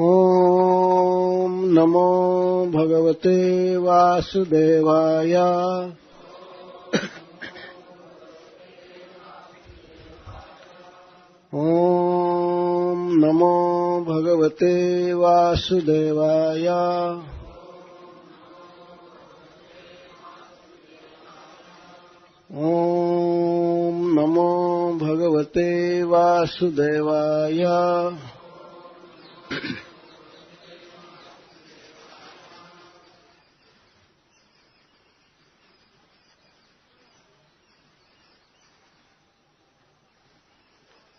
ॐ नमो भगवते वासुदेवाय। ॐ नमो भगवते वासुदेवाय। ॐ नमो भगवते वासुदेवाय।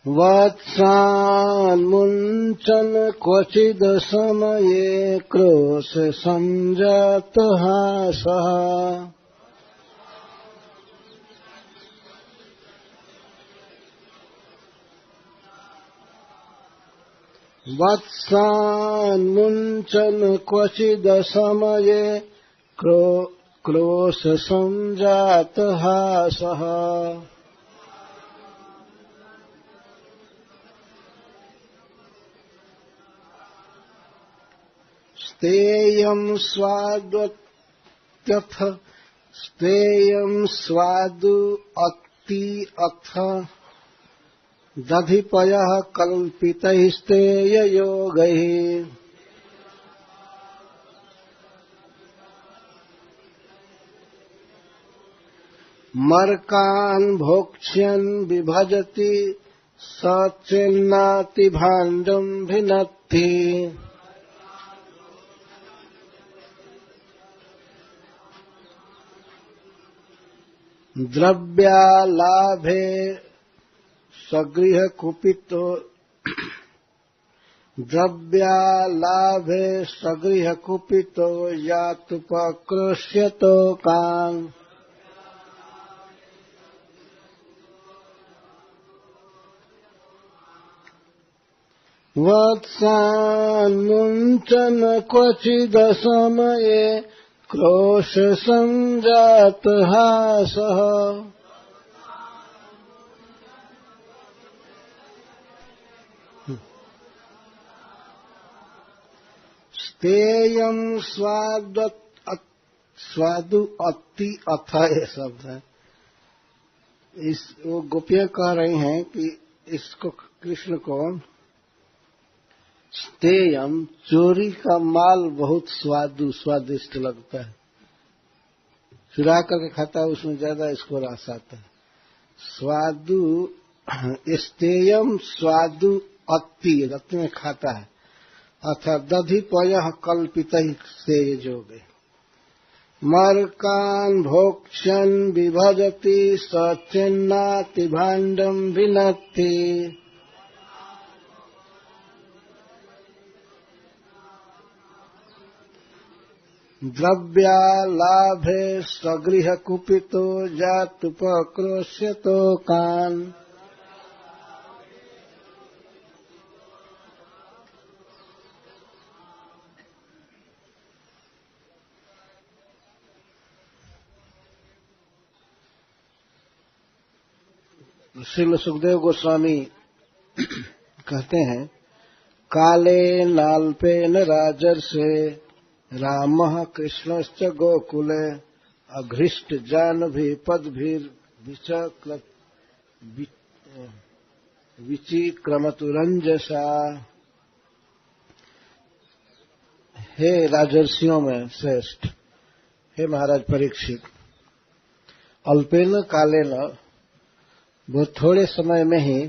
वत्सान्मुञ्चन् क्वचिद् समये क्रोश सञ्जातः सः। वत्सान्मुञ्चन् क्वचिद् समये क्रोश सञ्जातः सः। स्तेयं स्वाद्वत्यथ स्तेयं स्वादु अति अथ दधिपयः कल्पितैस्तेययोगैः। मर्कान् भोक्ष्यन् विभजति स चेन्नाति भाण्डं भिनत्ति। द्रव्यालाभे सगृहकुपितो यातुपकृष्यतो कान्। वत्सान्मुञ्चन् क्वचिदसमये क्रोश सञ्जातः सः। स्तेयं स्वादु अति अथ ये शब्द है। वो गोपियां कह रही हैं कि इसको कृष्ण को स्तेयम चोरी का माल बहुत स्वादिष्ट लगता है। चुरा करके खाता है उसमें ज्यादा इसको रस आता है। स्तेयम स्वादु अति में खाता है अर्थात दधिपयः कल्पितैः सेययोगे। मर्कान् भोक्ष्यन् विभजति स चेन्नाति भाण्डं भिनत्ति। द्रव्यालाभे सगृहकुपितो जातुपक्रोश्यतो कान्। श्रील सुखदेव गोस्वामी कहते हैं, काले नाल्पेन राजर्षे रामः कृष्णश्च गोकुले अघृष्ट जानभिः पद्भिर्विचिक्रमतु रंजसा। हे राजर्षियों में श्रेष्ठ, हे महाराज परीक्षित, अल्पेन कालेन बहुत थोड़े समय में ही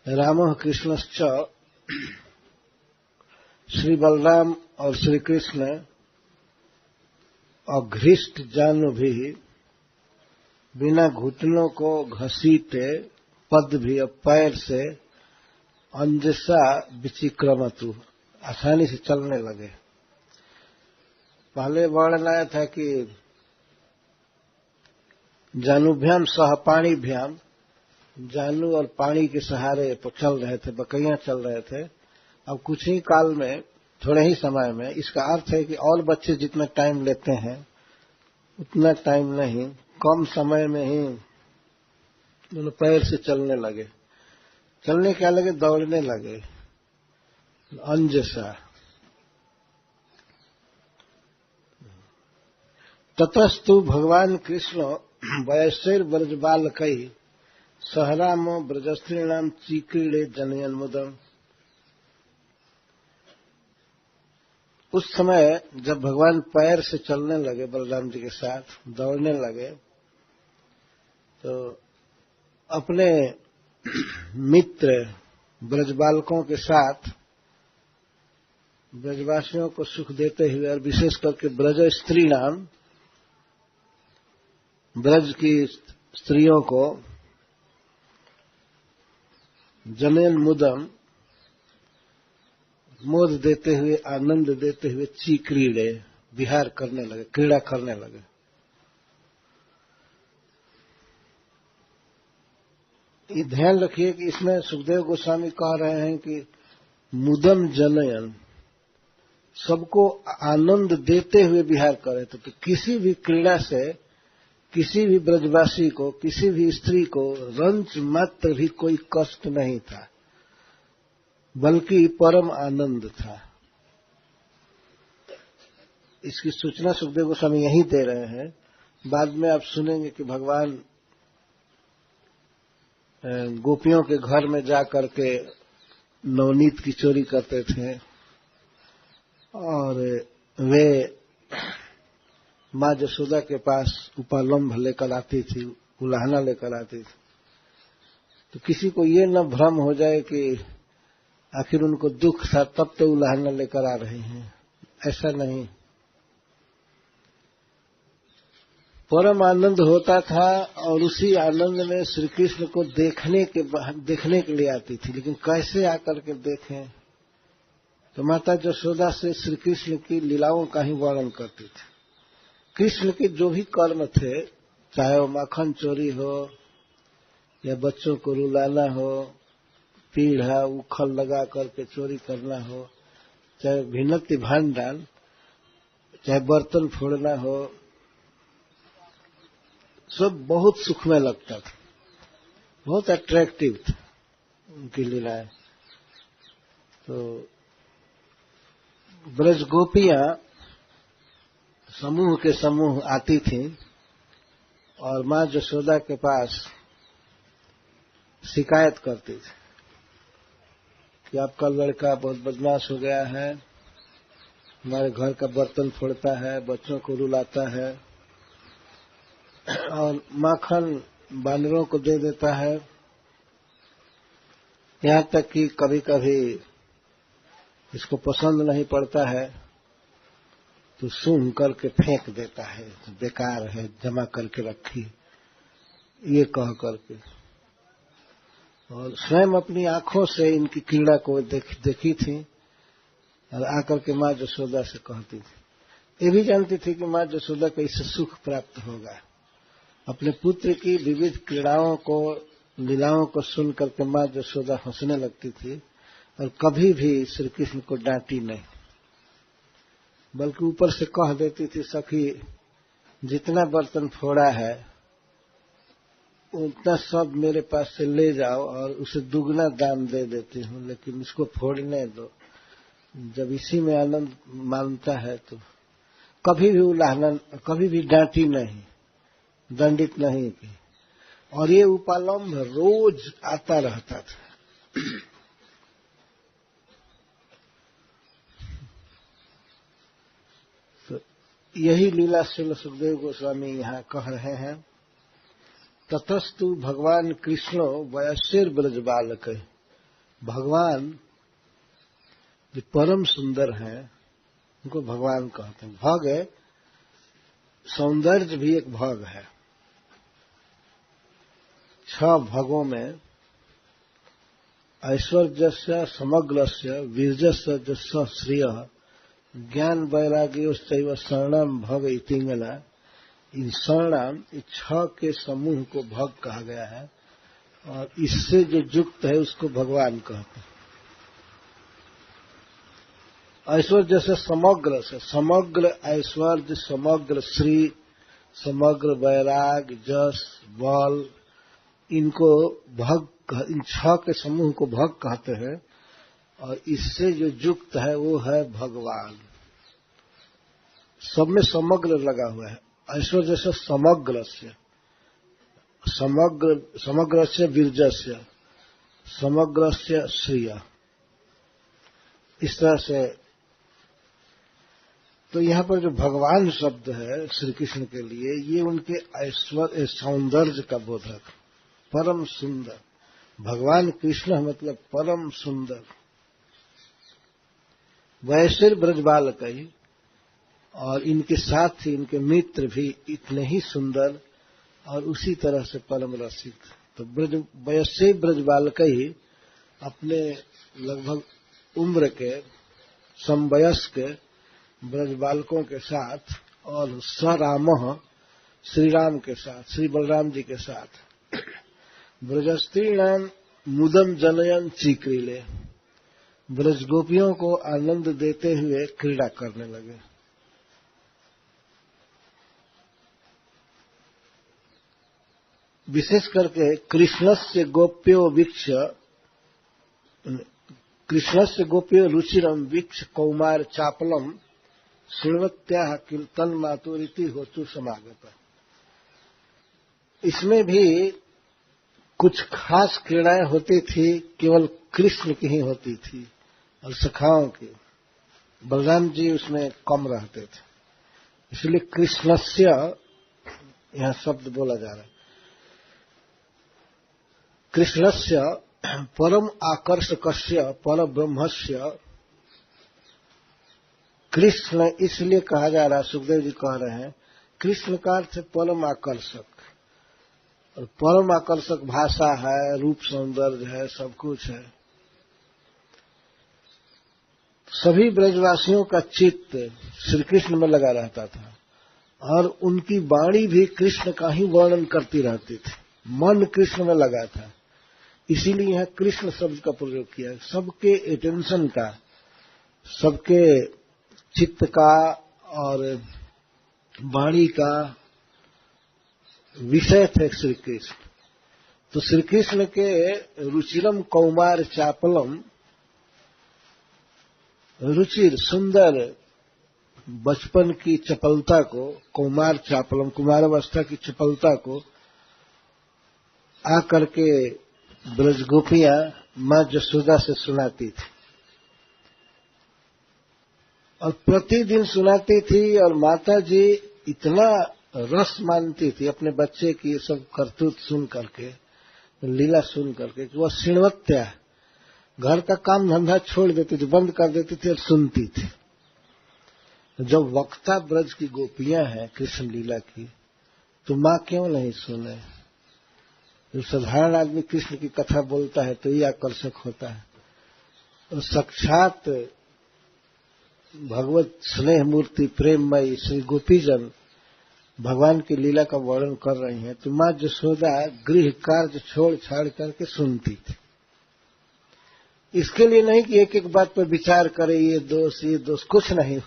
रामः कृष्णश्च श्री बलराम और श्री कृष्ण अघृष्ट जानुभि बिना घुटनों को घसीटे पद भी पैर से अंजसा विचिक्रमतु आसानी से चलने लगे। पहले वर्णन आया था कि जानुभ्याम सह पाणीभ्याम, जानू और पानी के सहारे चल रहे थे, बकरियां चल रहे थे। अब कुछ ही काल में, थोड़े ही समय में, इसका अर्थ है कि और बच्चे जितना टाइम लेते हैं उतना टाइम नहीं, कम समय में ही दोनों पैर से चलने लगे। चलने क्या लगे, दौड़ने लगे। अंजसा। ततस्तु भगवान कृष्ण वयस्सैर ब्रजबालकै सहरामो ब्रजस्त्रीणाम चीक्रीड़े जनयन मुदम। उस समय जब भगवान पैर से चलने लगे बलराम जी के साथ, दौड़ने लगे, तो अपने मित्र ब्रजबालकों के साथ ब्रजवासियों को सुख देते हुए और विशेष करके ब्रज स्त्री नाम, ब्रज की स्त्रियों को जनयन मुदम, मोद देते हुए, आनंद देते हुए चीक्रीड़े, विहार करने लगे, क्रीड़ा करने लगे। ये ध्यान रखिए कि इसमें सुखदेव गोस्वामी कह रहे हैं कि मुदम जनयन, सबको आनंद देते हुए विहार करे। तो किसी भी क्रीड़ा से किसी भी ब्रजवासी को, किसी भी स्त्री को रंच मात्र भी कोई कष्ट नहीं था, बल्कि परम आनंद था। इसकी सूचना सुखदेव गोस्वामी यही दे रहे हैं। बाद में आप सुनेंगे कि भगवान गोपियों के घर में जाकर के नवनीत की चोरी करते थे और वे माँ यशोदा के पास उपालंभ लेकर आती थी, उलाहना लेकर आती थी। तो किसी को ये न भ्रम हो जाए कि आखिर उनको दुख था तब तो उलाहना लेकर आ रहे हैं, ऐसा नहीं। परम आनंद होता था और उसी आनंद में श्री कृष्ण को देखने के लिए आती थी। लेकिन कैसे आकर के देखें, तो माता यशोदा से श्री कृष्ण की लीलाओं का ही वर्णन करती थी। कृष्ण के जो भी कर्म थे, चाहे वो माखन चोरी हो या बच्चों को रुलाना हो, पीढ़ा उखल लगा करके चोरी करना हो, चाहे भिन्नति भांडान, चाहे बर्तन फोड़ना हो, सब बहुत सुखमय लगता था, बहुत अट्रैक्टिव था उनकी लीलाएं। तो ब्रज गोपियां समूह के समूह आती थीं और मां यशोदा के पास शिकायत करती थी कि आपका लड़का बहुत बदमाश हो गया है, हमारे घर का बर्तन फोड़ता है, बच्चों को रुलाता है और माखन बानरों को दे देता है। यहां तक कि कभी कभी इसको पसंद नहीं पड़ता है तो सूंघ करके फेंक देता है, बेकार है, जमा करके रखी, ये कह करके। और स्वयं अपनी आंखों से इनकी क्रीड़ा को देखी थी और आकर के मां यशोदा से कहती थी। ये भी जानती थी कि मां यशोदा को इससे सुख प्राप्त होगा। अपने पुत्र की विविध क्रीड़ाओं को, लीलाओं को सुन करके मां यशोदा हंसने लगती थी और कभी भी श्री कृष्ण को डांटी नहीं, बल्कि ऊपर से कह देती थी, सखी जितना बर्तन फोड़ा है उतना सब मेरे पास से ले जाओ और उसे दुगना दाम दे देती हूँ, लेकिन इसको फोड़ने दो। जब इसी में आनंद मानता है तो कभी भी उलाहना, कभी भी डांटी नहीं, दंडित नहीं की। और ये उपालंभ रोज आता रहता था। तो यही लीला श्री सुखदेव गोस्वामी यहाँ कह रहे हैं। ततस्तु भगवान कृष्णो वयस्सेर ब्रज बालक, भगवान जो परम सुंदर हैं उनको भगवान कहते हैं। भग है, सौंदर्य भी एक भग है। 6 भगों में ऐश्वर्यस्य समग्रस्य वीर्यस्य च श्रिय ज्ञान वैराग्योश्चैव शरणम भग इतिंगना, इन शरणाम, इस 6 के समूह को भग कहा गया है और इससे जो युक्त है उसको भगवान कहते हैं। ऐश्वर्य से, समग्र ऐश्वर्य, समग्र श्री, समग्र वैराग, जस, बल, इनको भग, इन 6 के समूह को भग कहते हैं। और इससे जो युक्त है वो है भगवान। सब में समग्र लगा हुआ है। ऐश्वर्य जैसे समग्रस्य वीर्यस्य समग्रस्य श्रिय, इस तरह से। तो यहाँ पर जो भगवान शब्द है श्री कृष्ण के लिए, ये उनके ऐश्वर्य सौंदर्य का बोधक, परम सुंदर। भगवान कृष्ण मतलब परम सुंदर। वैसे ब्रजबालक ही, और इनके साथ ही इनके मित्र भी इतने ही सुंदर और उसी तरह से परम रसिक। तो वैसे ब्रजबालक ही अपने लगभग उम्र के समवयस्क ब्रजबालकों के साथ और सराम श्री राम के साथ, श्री बलराम जी के साथ ब्रजस्त्रीणाम मुदम जनयन चीक्रीले, ब्रज गोपियों को आनंद देते हुए क्रीड़ा करने लगे। विशेष करके कृष्णस्य गोप्यो रुचिरम वीक्ष कौमार चापलम श्रृणवत्याः कीर्तन मातुरिति होतु समागत। इसमें भी कुछ खास क्रीड़ाएं होती थी, केवल कृष्ण की ही होती थी और सखाओं की। बलराम जी उसमें कम रहते थे, इसलिए कृष्णस्य यहां शब्द बोला जा रहा है। कृष्णस्य परम आकर्षकस्य पर ब्रह्मस्य, कृष्ण इसलिए कहा जा रहा है, सुखदेव जी कह रहे हैं कृष्ण का अर्थ परम आकर्षक, और परम आकर्षक भाषा है, रूप सौंदर्य है, सब कुछ है। सभी ब्रजवासियों का चित्त श्री कृष्ण में लगा रहता था और उनकी वाणी भी कृष्ण का ही वर्णन करती रहती थी, मन कृष्ण में लगा था। इसीलिए यहां कृष्ण शब्द का प्रयोग किया। सबके अटेंशन का, सबके चित्त का और वाणी का विषय थे श्री कृष्ण। तो श्री कृष्ण के रुचिरम कौमार चापलम, रुचिर सुंदर बचपन की चपलता को, कौमार चापलम कुमारावस्था की चपलता को आकर के ब्रज गोपियां मां जसोदा से सुनाती थी और प्रतिदिन सुनाती थी। और माता जी इतना रस मानती थी अपने बच्चे की ये सब करतूत सुन करके, लीला सुन करके, कि वह श्रृणवत्या घर का काम धंधा छोड़ देती थी, बंद कर देती थी और सुनती थी। जब वक्ता ब्रज की गोपियां हैं कृष्ण लीला की, तो मां क्यों नहीं सुने। जो साधारण आदमी कृष्ण की कथा बोलता है तो ये आकर्षक होता है, और साक्षात भगवत स्नेह मूर्ति प्रेममयी श्री गोपीजन भगवान की लीला का वर्णन कर रही हैं, तो मां जसोदा गृह कार्य छोड़ छाड़ करके सुनती थी। इसके लिए नहीं कि एक एक बात पर विचार करे, ये दोष कुछ नहीं,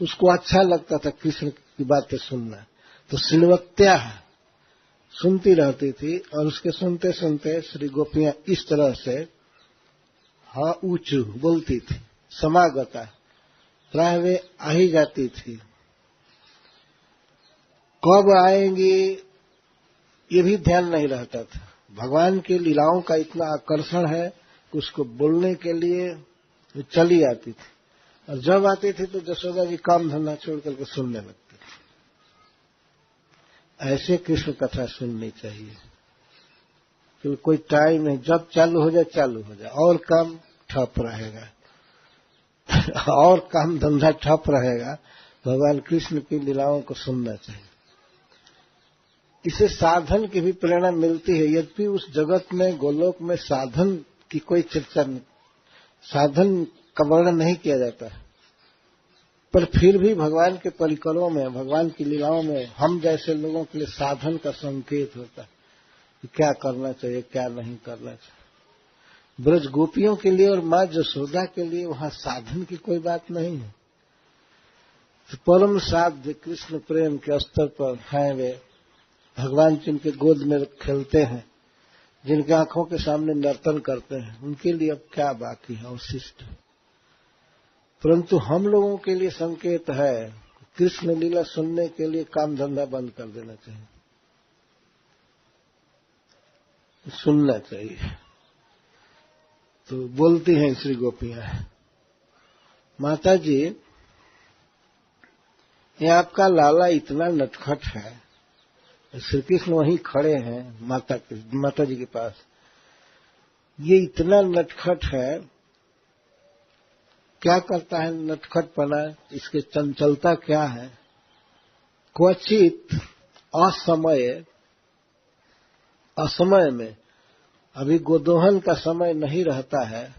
उसको अच्छा लगता था कृष्ण की बातें सुनना। तो श्रृणवत्या सुनती रहती थी, और उसके सुनते सुनते श्री गोपियां इस तरह से हाँ ऊंचू बोलती थी। समागता, प्राय वे आ ही जाती थी। कब आएंगी ये भी ध्यान नहीं रहता था। भगवान की लीलाओं का इतना आकर्षण है कि उसको बोलने के लिए वो चली आती थी, और जब आती थी तो जसोदा जी काम धंधा छोड़ करके सुनने लगती थी। ऐसे कृष्ण कथा सुननी चाहिए कि कोई टाइम नहीं, जब चालू हो जाए, और काम ठप रहेगा और काम धंधा ठप रहेगा। भगवान कृष्ण की लीलाओं को सुनना चाहिए। इसे साधन की भी प्रेरणा मिलती है। यद्यपि उस जगत में, गोलोक में साधन की कोई चर्चा नहीं, साधन का वर्णन नहीं किया जाता है, पर फिर भी भगवान के परिकरों में, भगवान की लीलाओं में हम जैसे लोगों के लिए साधन का संकेत होता है कि क्या करना चाहिए, क्या नहीं करना चाहिए। ब्रज गोपियों के लिए और मां जसोदा के लिए वहां साधन की कोई बात नहीं है। तो परम साध्य कृष्ण प्रेम के स्तर पर हैं वे। भगवान जिनके गोद में खेलते हैं, जिनके आंखों के सामने नर्तन करते हैं, उनके लिए अब क्या बाकी है अवशिष्ट। परंतु हम लोगों के लिए संकेत है, कृष्ण लीला सुनने के लिए काम धंधा बंद कर देना चाहिए, सुनना चाहिए। तो बोलती हैं श्री गोपियां, माता जी ये आपका लाला इतना नटखट है। श्री कृष्ण वहीं खड़े हैं माता जी के पास। ये इतना नटखट है, क्या करता है नटखटपना, इसके चंचलता क्या है। क्वचित असमय में, अभी गोदोहन का समय नहीं रहता है,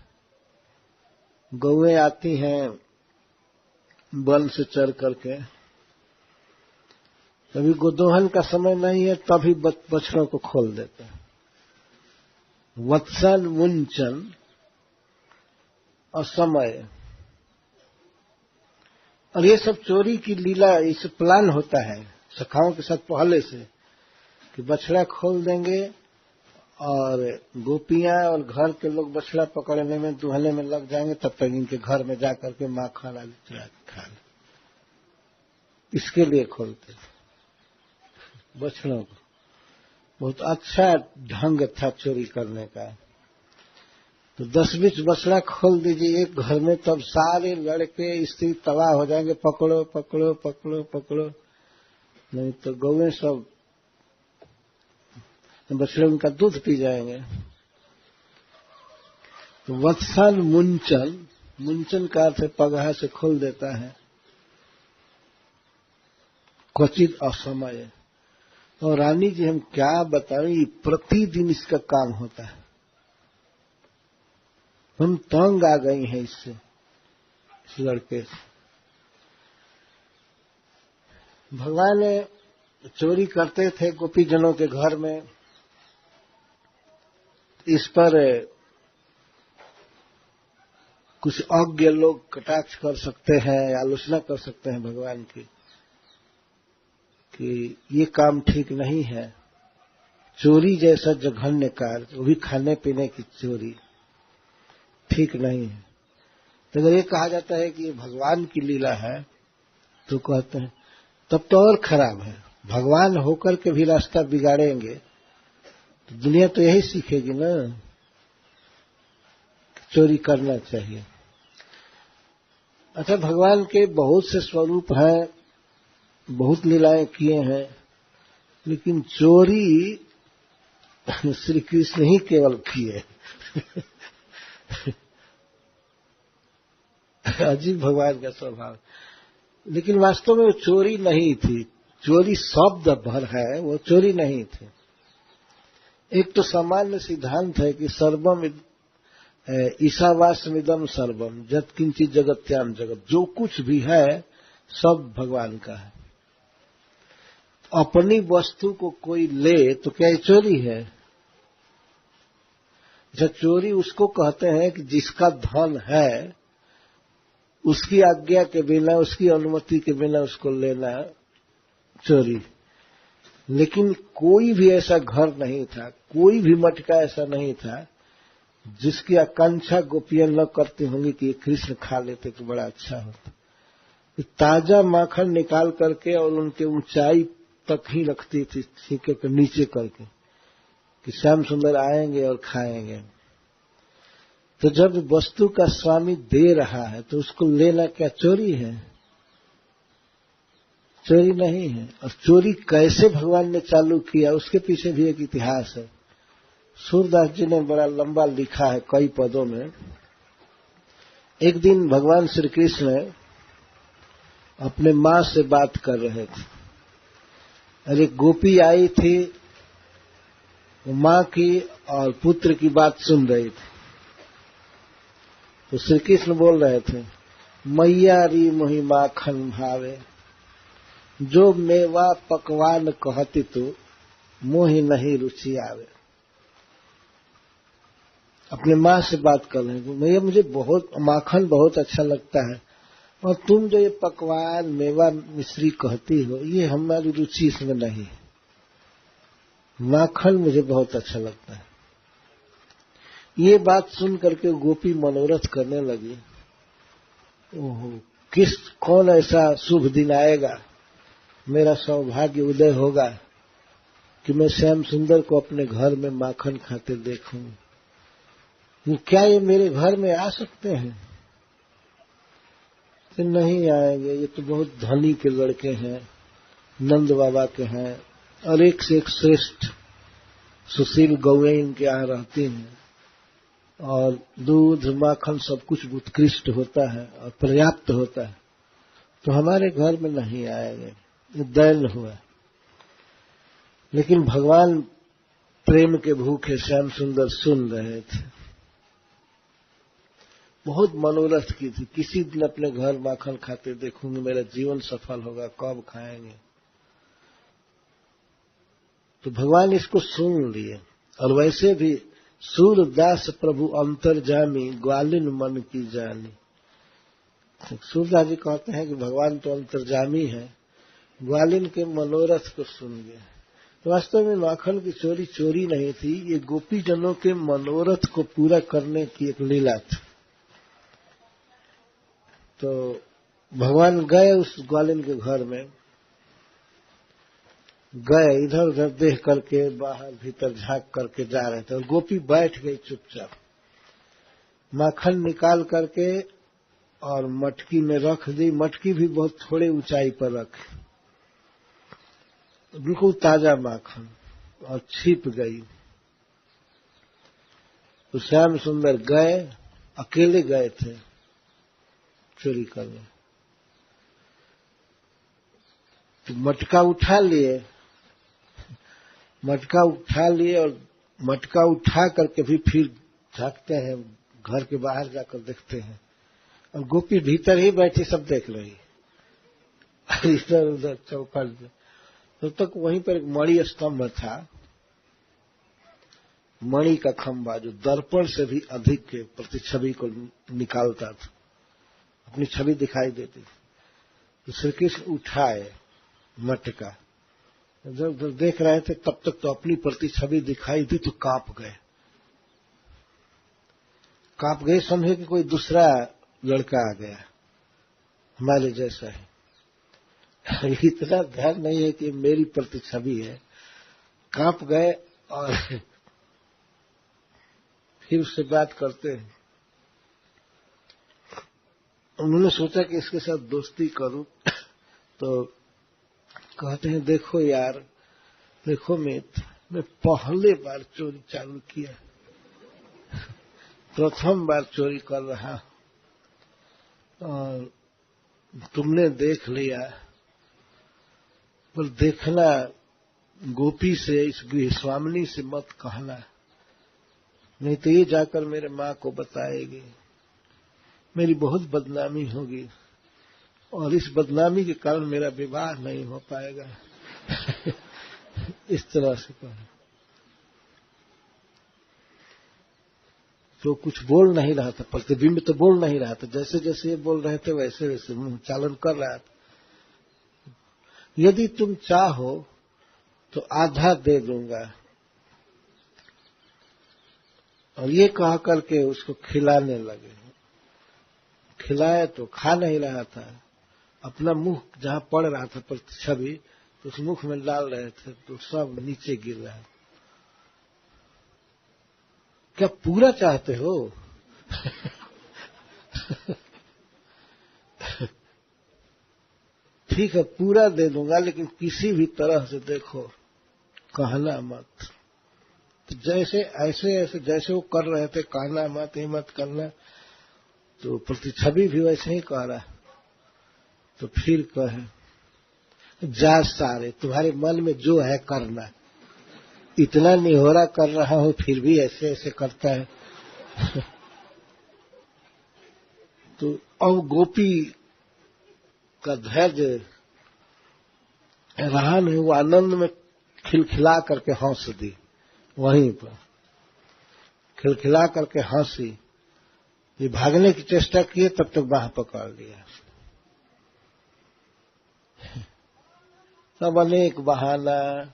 गौएं आती हैं वन से चर करके, अभी गोदोहन का समय नहीं है, तभी बछड़ों को खोल देते हैं। वत्सन मुंचन असमय, और ये सब चोरी की लीला, इस प्लान होता है सखाओं के साथ पहले से कि बछड़ा खोल देंगे और गोपियां और घर के लोग बछड़ा पकड़ने में दुहने में लग जाएंगे, तब तक इनके घर में जाकर के माखन आदि चुरा के खा ले। इसके लिए खोलते बछड़ों को। बहुत अच्छा ढंग था चोरी करने का। तो 10-20 बछड़ा खोल दीजिए एक घर में, तब सारे लड़के स्त्री तबाह हो जाएंगे, पकड़ो पकड़ो पकड़ो पकड़ो, नहीं तो गौएं सब बछड़े उनका दूध पी जाएंगे। तो वत्सन मुंचन, मुंचन का अर्थ पगहा से खोल देता है। क्वचित असमय, और रानी जी हम क्या बताएं, प्रतिदिन इसका काम होता है। हम तंग आ गई हैं इससे, इस लड़के से। भगवान चोरी करते थे गोपीजनों के घर में, इस पर कुछ अज्ञ लोग कटाक्ष कर सकते हैं, आलोचना कर सकते हैं भगवान की कि ये काम ठीक नहीं है। चोरी जैसा जघन्य कार्य, वो भी खाने पीने की चोरी, ठीक नहीं है। तो अगर ये कहा जाता है कि ये भगवान की लीला है, तो कहते हैं तब तो और खराब है। भगवान होकर के भी रास्ता बिगाड़ेंगे तो दुनिया तो यही सीखेगी ना, चोरी करना चाहिए। अच्छा, भगवान के बहुत से स्वरूप हैं, बहुत लीलाएं किए हैं, लेकिन चोरी श्री कृष्ण ही केवल किए। अजीब भगवान का स्वभाव। लेकिन वास्तव में वो चोरी नहीं थी, चोरी शब्द भर है, वो चोरी नहीं थी। एक तो सामान्य सिद्धांत है कि सर्वम ईशावास्यमिदं सर्वम यत्किंचित् जगत्याम जगत, जो कुछ भी है सब भगवान का है। अपनी वस्तु को कोई ले तो क्या ये चोरी है? जब चोरी उसको कहते हैं कि जिसका धन है उसकी आज्ञा के बिना, उसकी अनुमति के बिना उसको लेना चोरी। लेकिन कोई भी ऐसा घर नहीं था, कोई भी मटका ऐसा नहीं था जिसकी आकांक्षा गोपियां न करती होंगी कि ये कृष्ण खा लेते तो बड़ा अच्छा होता। ताजा माखन निकाल करके और उनके ऊंचाई तक ही रखती थी, छीके के नीचे करके, कि श्याम सुंदर आएंगे और खाएंगे। तो जब वस्तु का स्वामी दे रहा है तो उसको लेना क्या चोरी है? चोरी नहीं है। और चोरी कैसे भगवान ने चालू किया उसके पीछे भी एक इतिहास है। सूरदास जी ने बड़ा लंबा लिखा है कई पदों में। एक दिन भगवान श्री कृष्ण अपने मां से बात कर रहे थे और एक गोपी आई थी, वो मां की और पुत्र की बात सुन रही थी। तो श्री कृष्ण बोल रहे थे, मैया री मोहि माखन भावे, जो मेवा पकवान कहती तू मोहि नहीं रुचि आवे। अपने मां से बात कर रहे हैं, मैया मुझे बहुत माखन बहुत अच्छा लगता है, और तुम जो ये पकवान मेवा मिश्री कहती हो ये हमारी रुचि इसमें नहीं है। माखन मुझे बहुत अच्छा लगता है। ये बात सुन करके गोपी मनोरथ करने लगी, ओहो, कौन ऐसा शुभ दिन आएगा, मेरा सौभाग्य उदय होगा कि मैं श्याम सुंदर को अपने घर में माखन खाते देखूं। क्या ये मेरे घर में आ सकते हैं? तो नहीं आएंगे, ये तो बहुत धनी के लड़के हैं, नंद बाबा के हैं, और एक से एक श्रेष्ठ सुशील गौएं इनके यहाँ रहती हैं, और दूध माखन सब कुछ उत्कृष्ट होता है और पर्याप्त होता है, तो हमारे घर में नहीं आएंगे। ये दैन हुआ। लेकिन भगवान प्रेम के भूखे श्याम सुंदर सुन रहे थे, बहुत मनोरथ की थी, किसी दिन अपने घर माखन खाते देखूंगी, मेरा जीवन सफल होगा, कब खाएंगे। तो भगवान इसको सुन लिए। और वैसे भी सूरदास प्रभु अंतर्जामी, ग्वालिन मन की जानी। सूरदास जी कहते हैं कि भगवान तो अंतर्जामी है, ग्वालिन के मनोरथ को सुन गए। तो वास्तव में माखन की चोरी चोरी नहीं थी, ये गोपी जनों के मनोरथ को पूरा करने की एक लीला थी। तो भगवान गए उस ग्वालिन के घर में, गए, इधर उधर देख करके बाहर भीतर झांक करके जा रहे थे, और गोपी बैठ गई चुपचाप, माखन निकाल करके और मटकी में रख दी। मटकी भी बहुत थोड़े ऊंचाई पर रखी, बिल्कुल ताजा माखन, और छिप गई। तो श्याम सुंदर गए, अकेले गए थे चोरी करने, तो मटका उठा लिए, और मटका उठा करके भी फिर झांकते हैं, घर के बाहर जाकर देखते हैं, और गोपी भीतर ही बैठी सब देख रही, इधर उधर चौखट में। तब तक वहीं पर एक मणि स्तंभ था, मणि का खंभा, जो दर्पण से भी अधिक के प्रतिछवि को निकालता था, अपनी छवि दिखाई देती। तो श्री कृष्ण उठाए मटका, जब उधर देख रहे थे, तब तक तो अपनी प्रतिछवि दिखाई दी, तो कांप गए, समझे कि कोई दूसरा लड़का आ गया हमारे जैसा है। इतना ध्यान नहीं है कि मेरी प्रतिछवि है, कांप गए और फिर उससे बात करते हैं। उन्होंने सोचा कि इसके साथ दोस्ती करूं, तो कहते हैं, देखो यार, देखो मित्र, मैं पहले बार चोरी चालू किया, प्रथम बार चोरी कर रहा, और तुमने देख लिया, पर देखना गोपी से, इस गृहस्वामिनी से मत कहना, नहीं तो ये जाकर मेरे माँ को बताएगी, मेरी बहुत बदनामी होगी, और इस बदनामी के कारण मेरा विवाह नहीं हो पाएगा। इस तरह से कहा। तो कुछ बोल नहीं रहा था, प्रतिबिंब तो बोल नहीं रहा था, जैसे जैसे ये बोल रहे थे वैसे वैसे मुंह चालन कर रहा था। यदि तुम चाहो तो आधा दे दूंगा, और ये कह करके उसको खिलाने लगे। खिलाए तो खा नहीं रहा था, अपना मुंह जहां पड़ रहा था प्रतिछवि, तो उस मुख में डाल रहे थे, तो सब नीचे गिर रहा है। क्या पूरा चाहते हो? ठीक है, पूरा दे दूंगा, लेकिन किसी भी तरह से देखो, कहना मत। तो जैसे ऐसे जैसे वो कर रहे थे, कहना मत, ये मत करना, तो प्रतिछवि भी वैसे ही कह रहा। तो फिर कहे, जा सारे, तुम्हारे मन में जो है करना, इतना निहोरा कर रहा हूं, फिर भी ऐसे ऐसे करता है। तो अब गोपी का धैर्य रहा नहीं, वो आनंद में खिलखिला करके हंस दी, वहीं पर खिलखिला करके हंसी। ये भागने की चेष्टा किए, तब तक बाह पकड़ लिया। सब अनेक बहाना,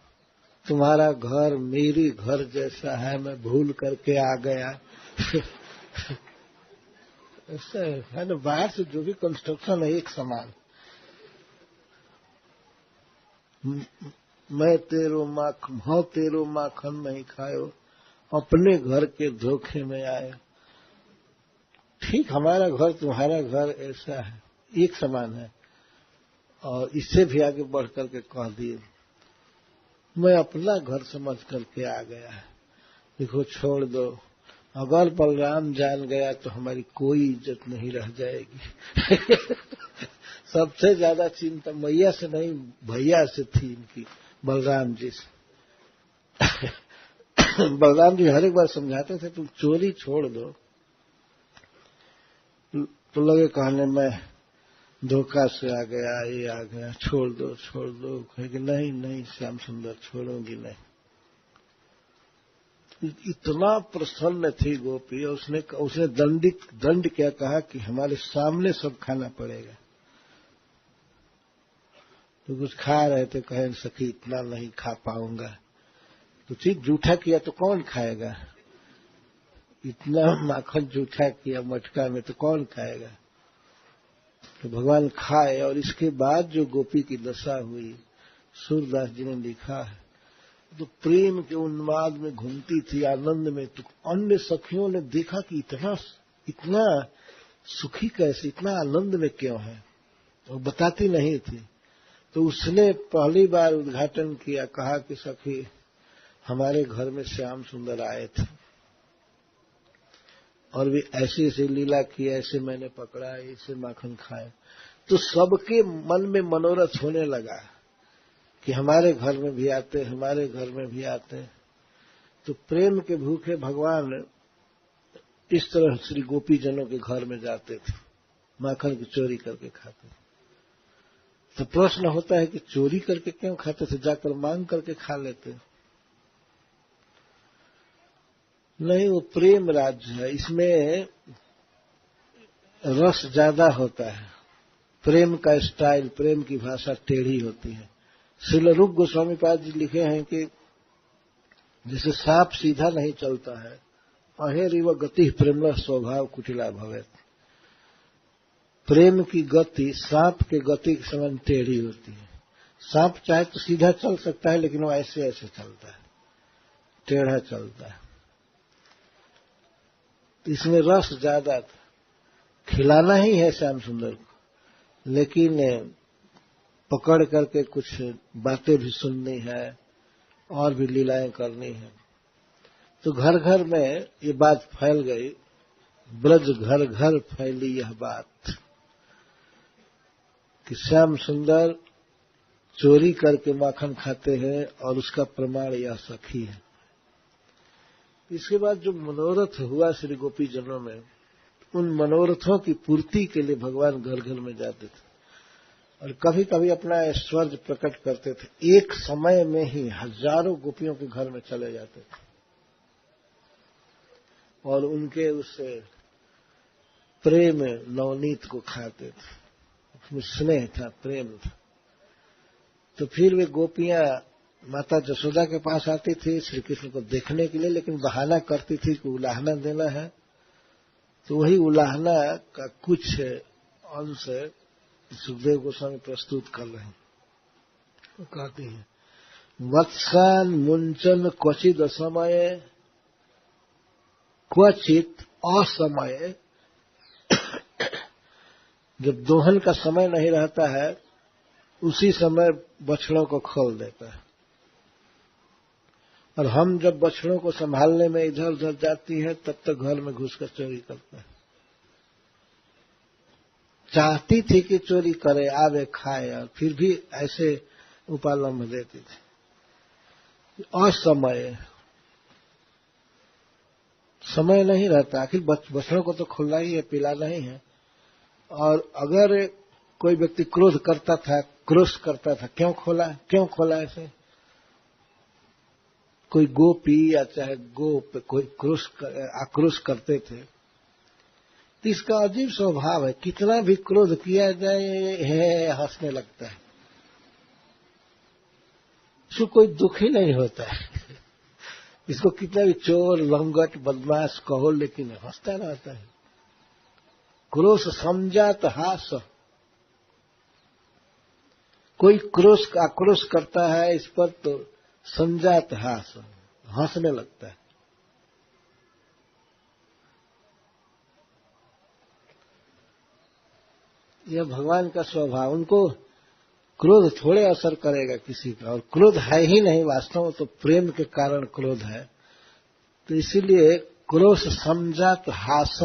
तुम्हारा घर मेरी घर जैसा है, मैं भूल करके आ गया, ऐसा है ना, बाहर से जो भी कंस्ट्रक्शन है एक समान। मैं तेरो माखन हो, तेरो माखन नहीं खायो, अपने घर के धोखे में आए। ठीक हमारा घर तुम्हारा घर ऐसा है, एक समान है। और इससे भी आगे बढ़ करके कह दिए, मैं अपना घर समझ करके आ गया है, देखो छोड़ दो, अगर बलराम जान गया तो हमारी कोई इज्जत नहीं रह जाएगी। सबसे ज्यादा चिंता मैया से नहीं भैया से थी इनकी, बलराम जी से। बलराम जी हर एक बार समझाते थे तुम चोरी छोड़ दो, तो लगे कहने मैं धोखा से आ गया, ये आ गया, छोड़ दो छोड़ दो। कहेगी नहीं नहीं श्याम सुंदर छोड़ूंगी नहीं। इतना प्रसन्न थी गोपी, उसने दंड क्या कहा कि हमारे सामने सब खाना पड़ेगा। तो कुछ खा रहे थे, कहे सखी इतना नहीं खा पाऊंगा। तो चीज जूठा किया तो कौन खाएगा, इतना माखन जूठा किया मटका में तो कौन खाएगा। तो भगवान खाए, और इसके बाद जो गोपी की दशा हुई सूरदास जी ने लिखा है, तो प्रेम के उन्माद में घूमती थी, आनंद में। तो अन्य सखियों ने देखा कि इतना सुखी कैसे, इतना आनंद में क्यों है, वो बताती नहीं थी। तो उसने पहली बार उद्घाटन किया, कहा कि सखी हमारे घर में श्याम सुंदर आए थे और वे ऐसी ऐसी लीला की, ऐसे मैंने पकड़ा, ऐसे माखन खाए। तो सबके मन में मनोरथ होने लगा कि हमारे घर में भी आते, हमारे घर में भी आते। तो प्रेम के भूखे भगवान इस तरह श्री गोपी जनों के घर में जाते थे, माखन की चोरी करके खाते। तो प्रश्न होता है कि चोरी करके क्यों खाते थे, जाकर मांग करके खा लेते। नहीं, वो प्रेम राज्य है, इसमें रस ज्यादा होता है। प्रेम का स्टाइल, प्रेम की भाषा टेढ़ी होती है। श्रील रूप गोस्वामी पाद जी लिखे हैं कि जैसे सांप सीधा नहीं चलता है, अहेरिव गति प्रेम स्वभाव कुटिला भवेत। प्रेम की गति सांप के गति के समान टेढ़ी होती है। सांप चाहे तो सीधा चल सकता है, लेकिन वो ऐसे ऐसे चलता है, टेढ़ा चलता है। इसमें रस ज्यादा था, खिलाना ही है श्याम सुंदर को, लेकिन पकड़ करके कुछ बातें भी सुननी है और भी लीलाएं करनी है। तो घर घर में ये बात फैल गई, ब्रज घर घर फैली यह बात कि श्याम सुंदर चोरी करके माखन खाते हैं और उसका प्रमाण यह सखी है। इसके बाद जो मनोरथ हुआ श्री गोपी जनों में, उन मनोरथों की पूर्ति के लिए भगवान घर घर में जाते थे और कभी कभी अपना ऐश्वर्य प्रकट करते थे। एक समय में ही हजारों गोपियों के घर में चले जाते थे और उनके उस प्रेम नवनीत को खाते थे। उसमें स्नेह था, प्रेम था। तो फिर वे गोपियां माता जसोदा के पास आती थी श्री कृष्ण को देखने के लिए, लेकिन बहाना करती थी कि उलाहना देना है। तो वही उलाहना का कुछ अंश सुखदेव गोस्वामी प्रस्तुत कर रहे हैं। तो कहते हैं, वत्सान मुंचन क्वचित असमय, क्वचित असमय। जब दोहन का समय नहीं रहता है, उसी समय बछड़ों को खोल देता है। और हम जब बछड़ों को संभालने में इधर उधर जाती है, तब तक घर में घुसकर चोरी करता है। चाहती थी कि चोरी करे, आवे खाए, और फिर भी ऐसे उपालंब देती थी। असमय, समय नहीं रहता, आखिर बछड़ों को तो खुलना ही है, पिलाना ही है। और अगर कोई व्यक्ति क्रोध करता था, क्रोश करता था, क्यों खोला ऐसे? कोई गोपी या चाहे गोप कोई आक्रोश करते थे, तो इसका अजीब स्वभाव है, कितना भी क्रोध किया जाए है हंसने लगता है, उसको कोई दुख ही नहीं होता है। इसको कितना भी चोर लंगट बदमाश कहो, लेकिन हंसता रहता है। क्रोध समझात हास, कोई आक्रोश करता है इस पर तो संजात हास, हंसने लगता है। यह भगवान का स्वभाव। उनको क्रोध थोड़े असर करेगा किसी का, और क्रोध है ही नहीं वास्तव में, तो प्रेम के कारण क्रोध है। तो इसीलिए क्रोध समझात हास,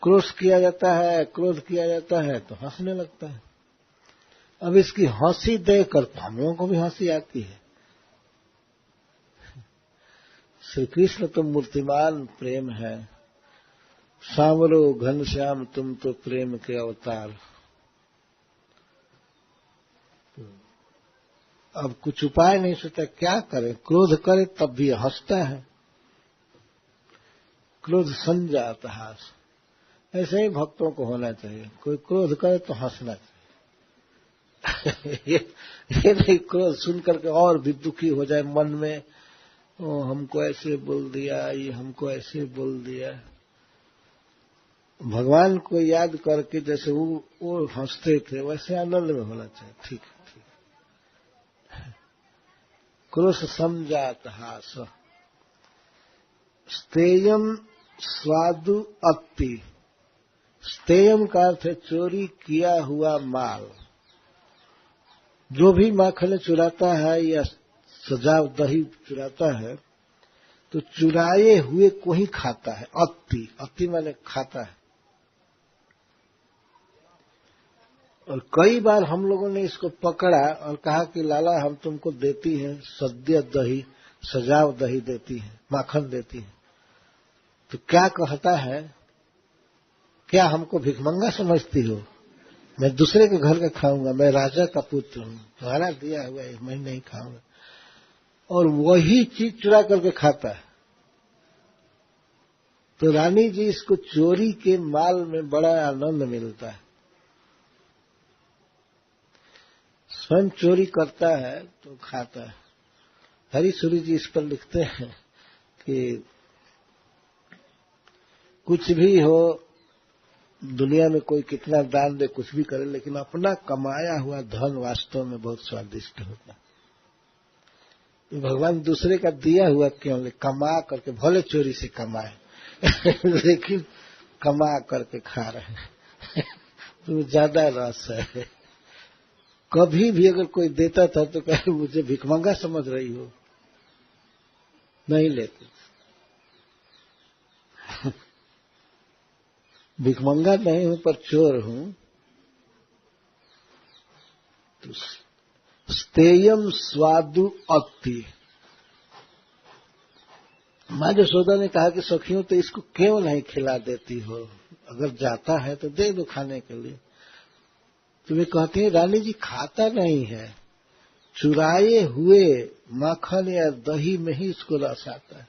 क्रोध किया जाता है, क्रोध किया जाता है तो हंसने लगता है। अब इसकी हंसी देखकर हम लोगों को भी हंसी आती है। श्री कृष्ण तो मूर्तिमान प्रेम है, सांवरो घनश्याम तुम तो प्रेम के अवतार। अब कुछ उपाय नहीं सोचा, क्या करें, क्रोध करे तब भी हंसता है। क्रोध संजात हास, ऐसे ही भक्तों को होना चाहिए। कोई क्रोध करे तो हंसना चाहिए। ये नहीं क्रोध सुन करके और भी दुखी हो जाए मन में, ओ हमको ऐसे बोल दिया, ये हमको ऐसे बोल दिया। भगवान को याद करके जैसे वो हंसते थे वैसे आनंद में होना चाहिए। ठीक है, ठीक। क्रोध समझात हास, स्तेयम स्वादु अत्ति। स्तेयम का अर्थ है चोरी किया हुआ माल। जो भी माखन चुराता है या सजाव दही चुराता है तो चुराए हुए को ही खाता है। अत्ति, अत्ति माने खाता है। और कई बार हम लोगों ने इसको पकड़ा और कहा कि लाला हम तुमको देती हैं सद्य दही, सजाव दही देती है, माखन देती है, तो क्या कहता है, क्या हमको भिखमंगा समझती हो? मैं दूसरे के घर का खाऊंगा, मैं राजा का पुत्र हूं, तुम्हारा दिया हुआ है मैं नहीं खाऊंगा। और वही चीज चुरा करके खाता है। तो रानी जी इसको चोरी के माल में बड़ा आनंद मिलता है। स्वयं चोरी करता है तो खाता है। हरीशुरी जी इस पर लिखते हैं कि कुछ भी हो, दुनिया में कोई कितना दान दे, कुछ भी करे, लेकिन अपना कमाया हुआ धन वास्तव में बहुत स्वादिष्ट होता है। भगवान दूसरे का दिया हुआ क्यों ले, कमा करके, भले चोरी से कमाए लेकिन कमा करके खा रहे हैं तो ज्यादा रस है। कभी भी अगर कोई देता था तो कहे मुझे भिखमंगा समझ रही हो, नहीं लेते। भिखमंगा नहीं हूं पर चोर हूं। तो स्तेयम स्वादु अत्ति। मां यशोदा ने कहा कि सखियों तो इसको क्यों नहीं खिला देती हो, अगर जाता है तो दे दो खाने के लिए। तो वे कहती हैं रानी जी खाता नहीं है, चुराए हुए माखन या दही में ही इसको रस आता है।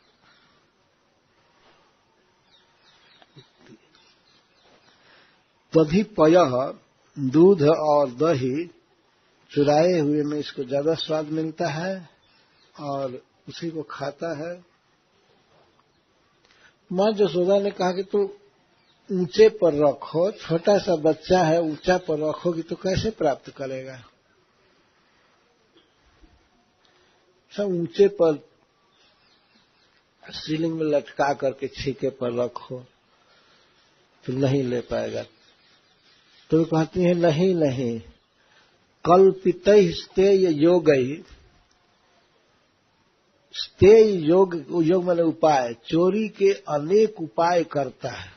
तधिपयः, दूध और दही चुराए हुए में इसको ज्यादा स्वाद मिलता है और उसी को खाता है। मां यशोदा ने कहा कि तो ऊंचे पर रखो, छोटा सा बच्चा है, ऊंचा पर रखोगी तो कैसे प्राप्त करेगा? सब ऊंचे पर सीलिंग में लटका करके छीके पर रखो तो नहीं ले पाएगा। तो कहती है नहीं नहीं, कल्पितैः स्तेय योगैः। स्तेय योग, योग माने उपाय, चोरी के अनेक उपाय करता है।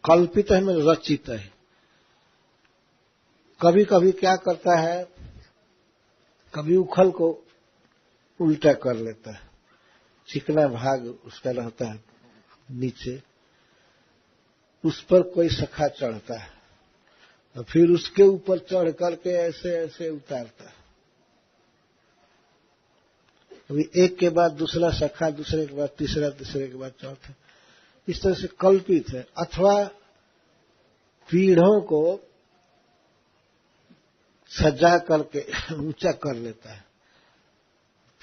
कल्पित है माने रचित है। कभी कभी क्या करता है, कभी उखल को उल्टा कर लेता है, चिकना भाग उसका रहता है नीचे, उस पर कोई सखा चढ़ता है और फिर उसके ऊपर चढ़ करके ऐसे ऐसे उतारता है। अभी एक के बाद दूसरा सखा, दूसरे के बाद तीसरा, तीसरे के बाद चौथा, इस तरह से कल्पित है। अथवा पीढ़ों को सजा करके ऊंचा कर लेता है,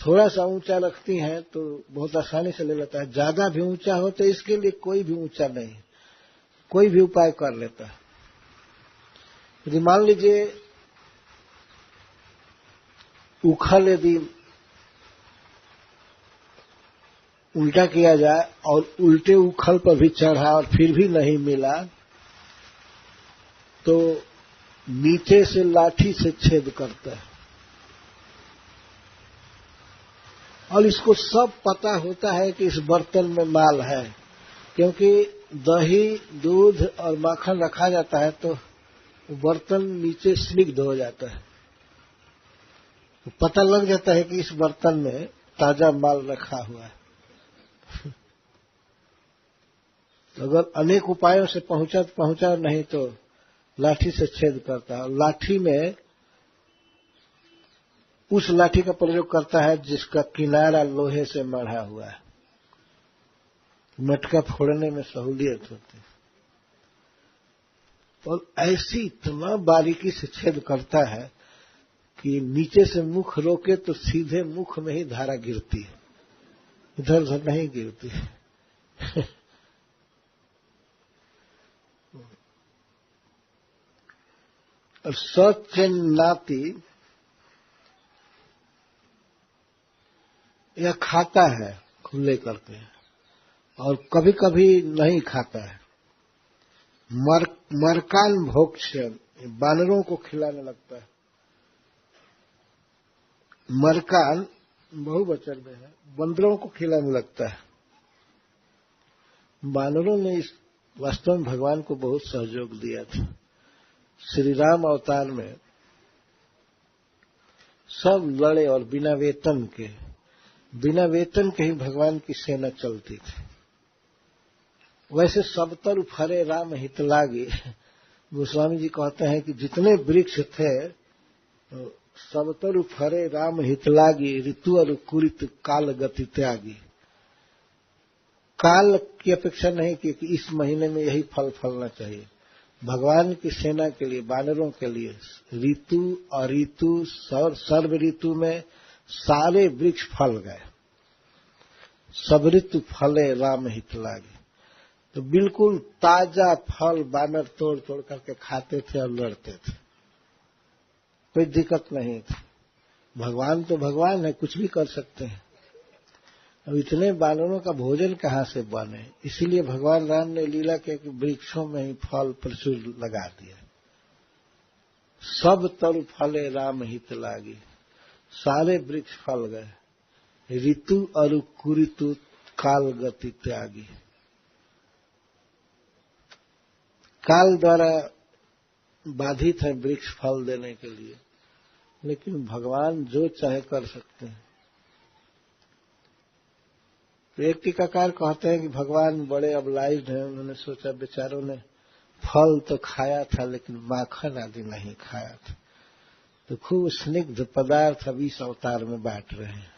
थोड़ा सा ऊंचा रखती हैं तो बहुत आसानी से ले लेता है, ज्यादा भी ऊंचा हो तो इसके लिए कोई भी ऊंचा नहीं, कोई भी उपाय कर लेता है। यदि मान लीजिए उखल यदि उल्टा किया जाए और उल्टे उखल पर भी चढ़ा और फिर भी नहीं मिला, तो नीचे से लाठी से छेद करता है। और इसको सब पता होता है कि इस बर्तन में माल है, क्योंकि दही, दूध और माखन रखा जाता है तो बर्तन नीचे स्निग्ध हो जाता है, तो पता लग जाता है कि इस बर्तन में ताजा माल रखा हुआ है। तो अगर अनेक उपायों से पहुंचा नहीं तो लाठी से छेद करता है। और लाठी में उस लाठी का प्रयोग करता है जिसका किनारा लोहे से मढ़ा हुआ है, मटका फोड़ने में सहूलियत होती है। और ऐसी इतना बारीकी से छेद करता है कि नीचे से मुख रोके तो सीधे मुख में ही धारा गिरती है, इधर उधर नहीं गिरती है। और सचिन्नाति यह खाता है खुले करके, और कभी कभी नहीं खाता है। मरकान भोक्ष्यन, बानरों को खिलाने लगता है। मरकान बहुवचन में है, बंदरों को खिलाने लगता है। बानरों ने इस वास्तव में भगवान को बहुत सहयोग दिया था। श्री राम अवतार में सब लड़े और बिना वेतन के ही भगवान की सेना चलती थी। वैसे सब तरफ हरे राम हित लागे, गोस्वामी जी कहते हैं कि जितने वृक्ष थे सब तरफ हरे राम हित लागी, ऋतु और कुरित काल गति त्यागी। काल की अपेक्षा नहीं की कि इस महीने में यही फल फलना चाहिए। भगवान की सेना के लिए, बानरों के लिए ऋतु और ऋतु सर्व ऋतु में सारे वृक्ष फल गए। सब ऋतु फले राम हित लागे, तो बिल्कुल ताजा फल बानर तोड़ तोड़ करके खाते थे और लड़ते थे, कोई दिक्कत नहीं थी। भगवान तो भगवान है, कुछ भी कर सकते हैं। अब इतने बानरों का भोजन कहाँ से बने, इसीलिए भगवान राम ने लीला किया कि वृक्षों में ही फल प्रचुर लगा दिया। सब तरु फले राम हित लागी, सारे वृक्ष फल गए। ऋतु और कुऋतु काल गति त्यागी, काल द्वारा बाधित है वृक्ष फल देने के लिए, लेकिन भगवान जो चाहे कर सकते हैं। तो एक टीकाकार कहते हैं कि भगवान बड़े अबलाइज्ड हैं, उन्होंने सोचा बेचारों ने फल तो खाया था लेकिन माखन आदि नहीं खाया था, तो खूब स्निग्ध पदार्थ अब इस अवतार में बांट रहे हैं।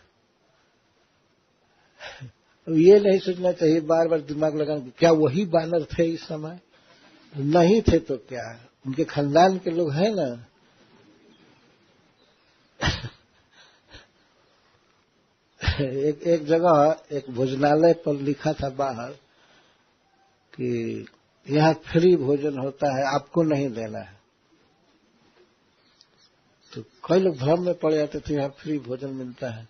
अब ये नहीं सोचना चाहिए बार बार दिमाग लगाना क्या वही बानर थे इस समय, नहीं थे तो क्या, उनके खानदान के लोग हैं ना। एक जगह एक भोजनालय पर लिखा था बाहर कि यहाँ फ्री भोजन होता है, आपको नहीं देना है। तो कई लोग भ्रम में पड़ जाते थे, यहाँ फ्री भोजन मिलता है,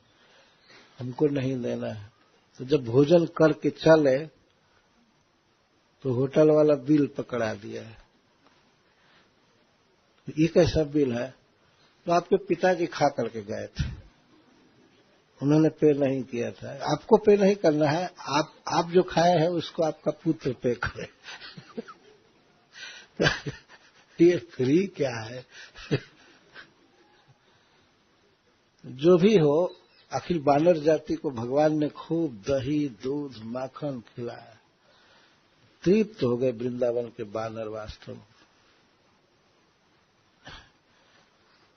हमको नहीं देना है। तो जब भोजन करके चले तो होटल वाला बिल पकड़ा दिया है। ये कैसा बिल है? तो आपके पिताजी खा करके गए थे, उन्होंने पे नहीं किया था, आपको पे नहीं करना है, आप जो खाए हैं उसको आपका पुत्र पे करे। ये फ्री क्या है? जो भी हो, आखिर बानर जाति को भगवान ने खूब दही, दूध, माखन खिलाया, तृप्त हो गए वृंदावन के बानर वास्तव में।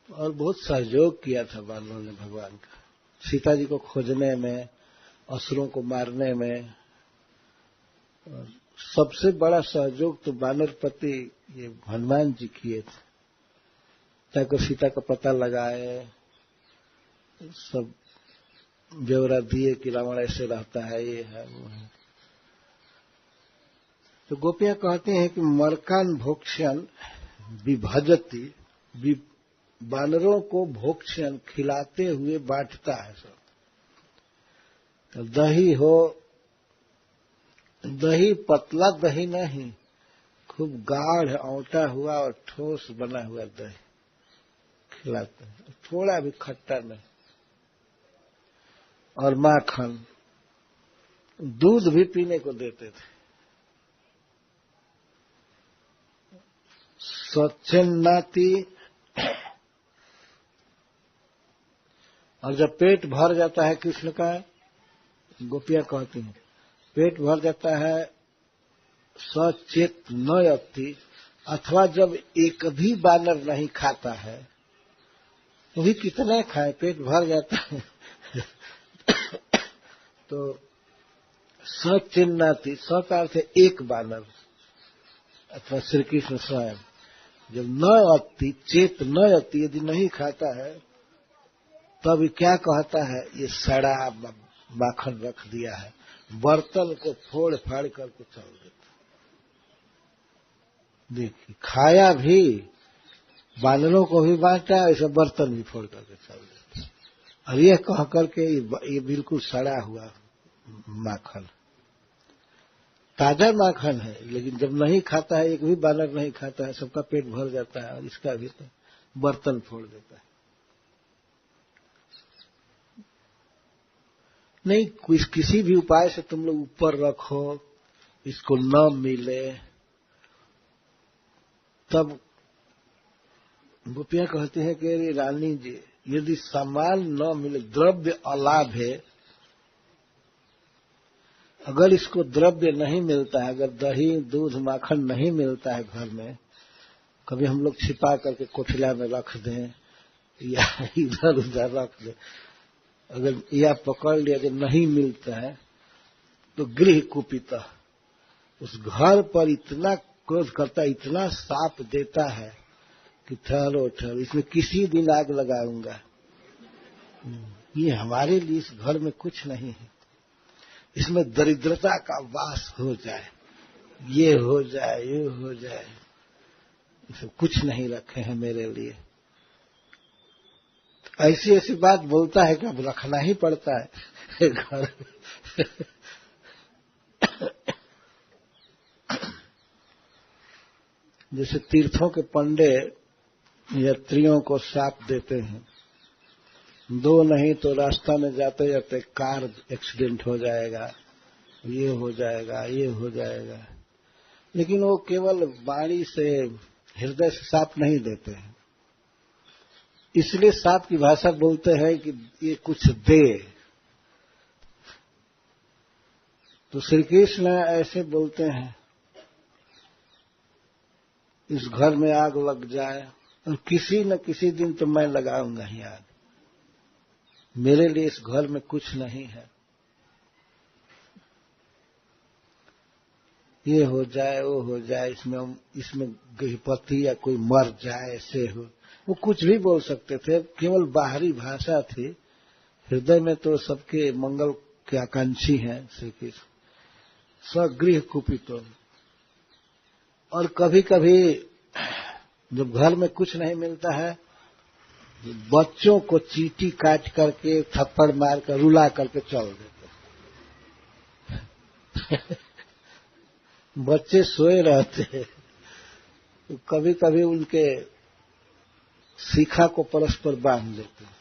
और बहुत सहयोग किया था बानरों ने भगवान का, सीता जी को खोजने में, असुरों को मारने में। और सबसे बड़ा सहयोग तो बानरपति ये हनुमान जी किए थे, ताकि सीता का पता लगाए, सब ब्यौरा दिए कि रावण ऐसे रहता है, ये है वो है। तो गोपियां कहती हैं कि मरकान भोक्ष्यन विभजती, वानरों को भोक्ष्यन खिलाते हुए बांटता है सब। तो दही हो, दही पतला दही नहीं, खूब गाढ़ औंटा हुआ और ठोस बना हुआ दही खिलाते हैं, थोड़ा भी खट्टा नहीं। और माखन, दूध भी पीने को देते थे। स्वच्छन्नाति, और जब पेट भर जाता है कृष्ण का, गोपियां कहती हैं पेट भर जाता है, सचेत न यति, अथवा जब एक भी बानर नहीं खाता है, तो भी कितना खाए, पेट भर जाता है तो सचिन्नाति, स का अर्थ है एक बानर अथवा श्री कृष्ण स्वयं, जब न अति, चेत न अति, यदि नहीं खाता है तब क्या कहता है, ये सड़ा माखन रख दिया है, बर्तन को फोड़ फाड़ करके चल देता। देखिए, खाया भी, बानरों को भी बांटा, ऐसा बर्तन भी फोड़ करके चल देता। और यह कह करके ये बिल्कुल सड़ा हुआ माखन, ताजा माखन है, लेकिन जब नहीं खाता है, एक भी बानर नहीं खाता है, सबका पेट भर जाता है, और इसका भी तो बर्तन फोड़ देता है। नहीं, किसी भी उपाय से तुम लोग ऊपर रखो, इसको न मिले, तब गोपियां कहती हैं कि अरे रानी जी, यदि सामान न मिले, द्रव्य अलाभ है, अगर इसको द्रव्य नहीं मिलता है, अगर दही दूध माखन नहीं मिलता है घर में, कभी हम लोग छिपा करके कोठिला में रख दें या इधर उधर रख दें, अगर या पकड़ लिया कि नहीं मिलता है, तो गृह कुपिता, उस घर पर इतना क्रोध करता है, इतना साप देता है कि ठहरो ठहरो, इसमें किसी दिन आग लगाऊंगा, ये हमारे लिए इस घर में कुछ नहीं है, इसमें दरिद्रता का वास हो जाए, ये हो जाए, ये हो जाए, सब कुछ नहीं रखे हैं मेरे लिए। ऐसी ऐसी बात बोलता है कि अब रखना ही पड़ता है घर। जैसे तीर्थों के पंडे यात्रियों को साप देते हैं, दो नहीं तो रास्ता में जाते जाते कार एक्सीडेंट हो जाएगा, ये हो जाएगा, ये हो जाएगा, लेकिन वो केवल वाणी से, हृदय से साप नहीं देते हैं। इसलिए साप की भाषा बोलते हैं कि ये कुछ दे। तो श्री कृष्ण ऐसे बोलते हैं, इस घर में आग लग जाए, और किसी न किसी दिन तो मैं लगाऊंगा ही आग, मेरे लिए इस घर में कुछ नहीं है, ये हो जाए, वो हो जाए, इसमें गृहपति या कोई मर जाए, ऐसे हो। वो कुछ भी बोल सकते थे, केवल बाहरी भाषा थी, हृदय में तो सबके मंगल के आकांक्षी हैं श्री कृष्ण। स्वगृह कुपितो। और कभी कभी जब घर में कुछ नहीं मिलता है, बच्चों को चींटी काट करके, थप्पड़ मार कर, रुला करके चल देते। बच्चे सोए रहते हैं, तो कभी कभी उनके शिखा को परस्पर बांध लेते हैं,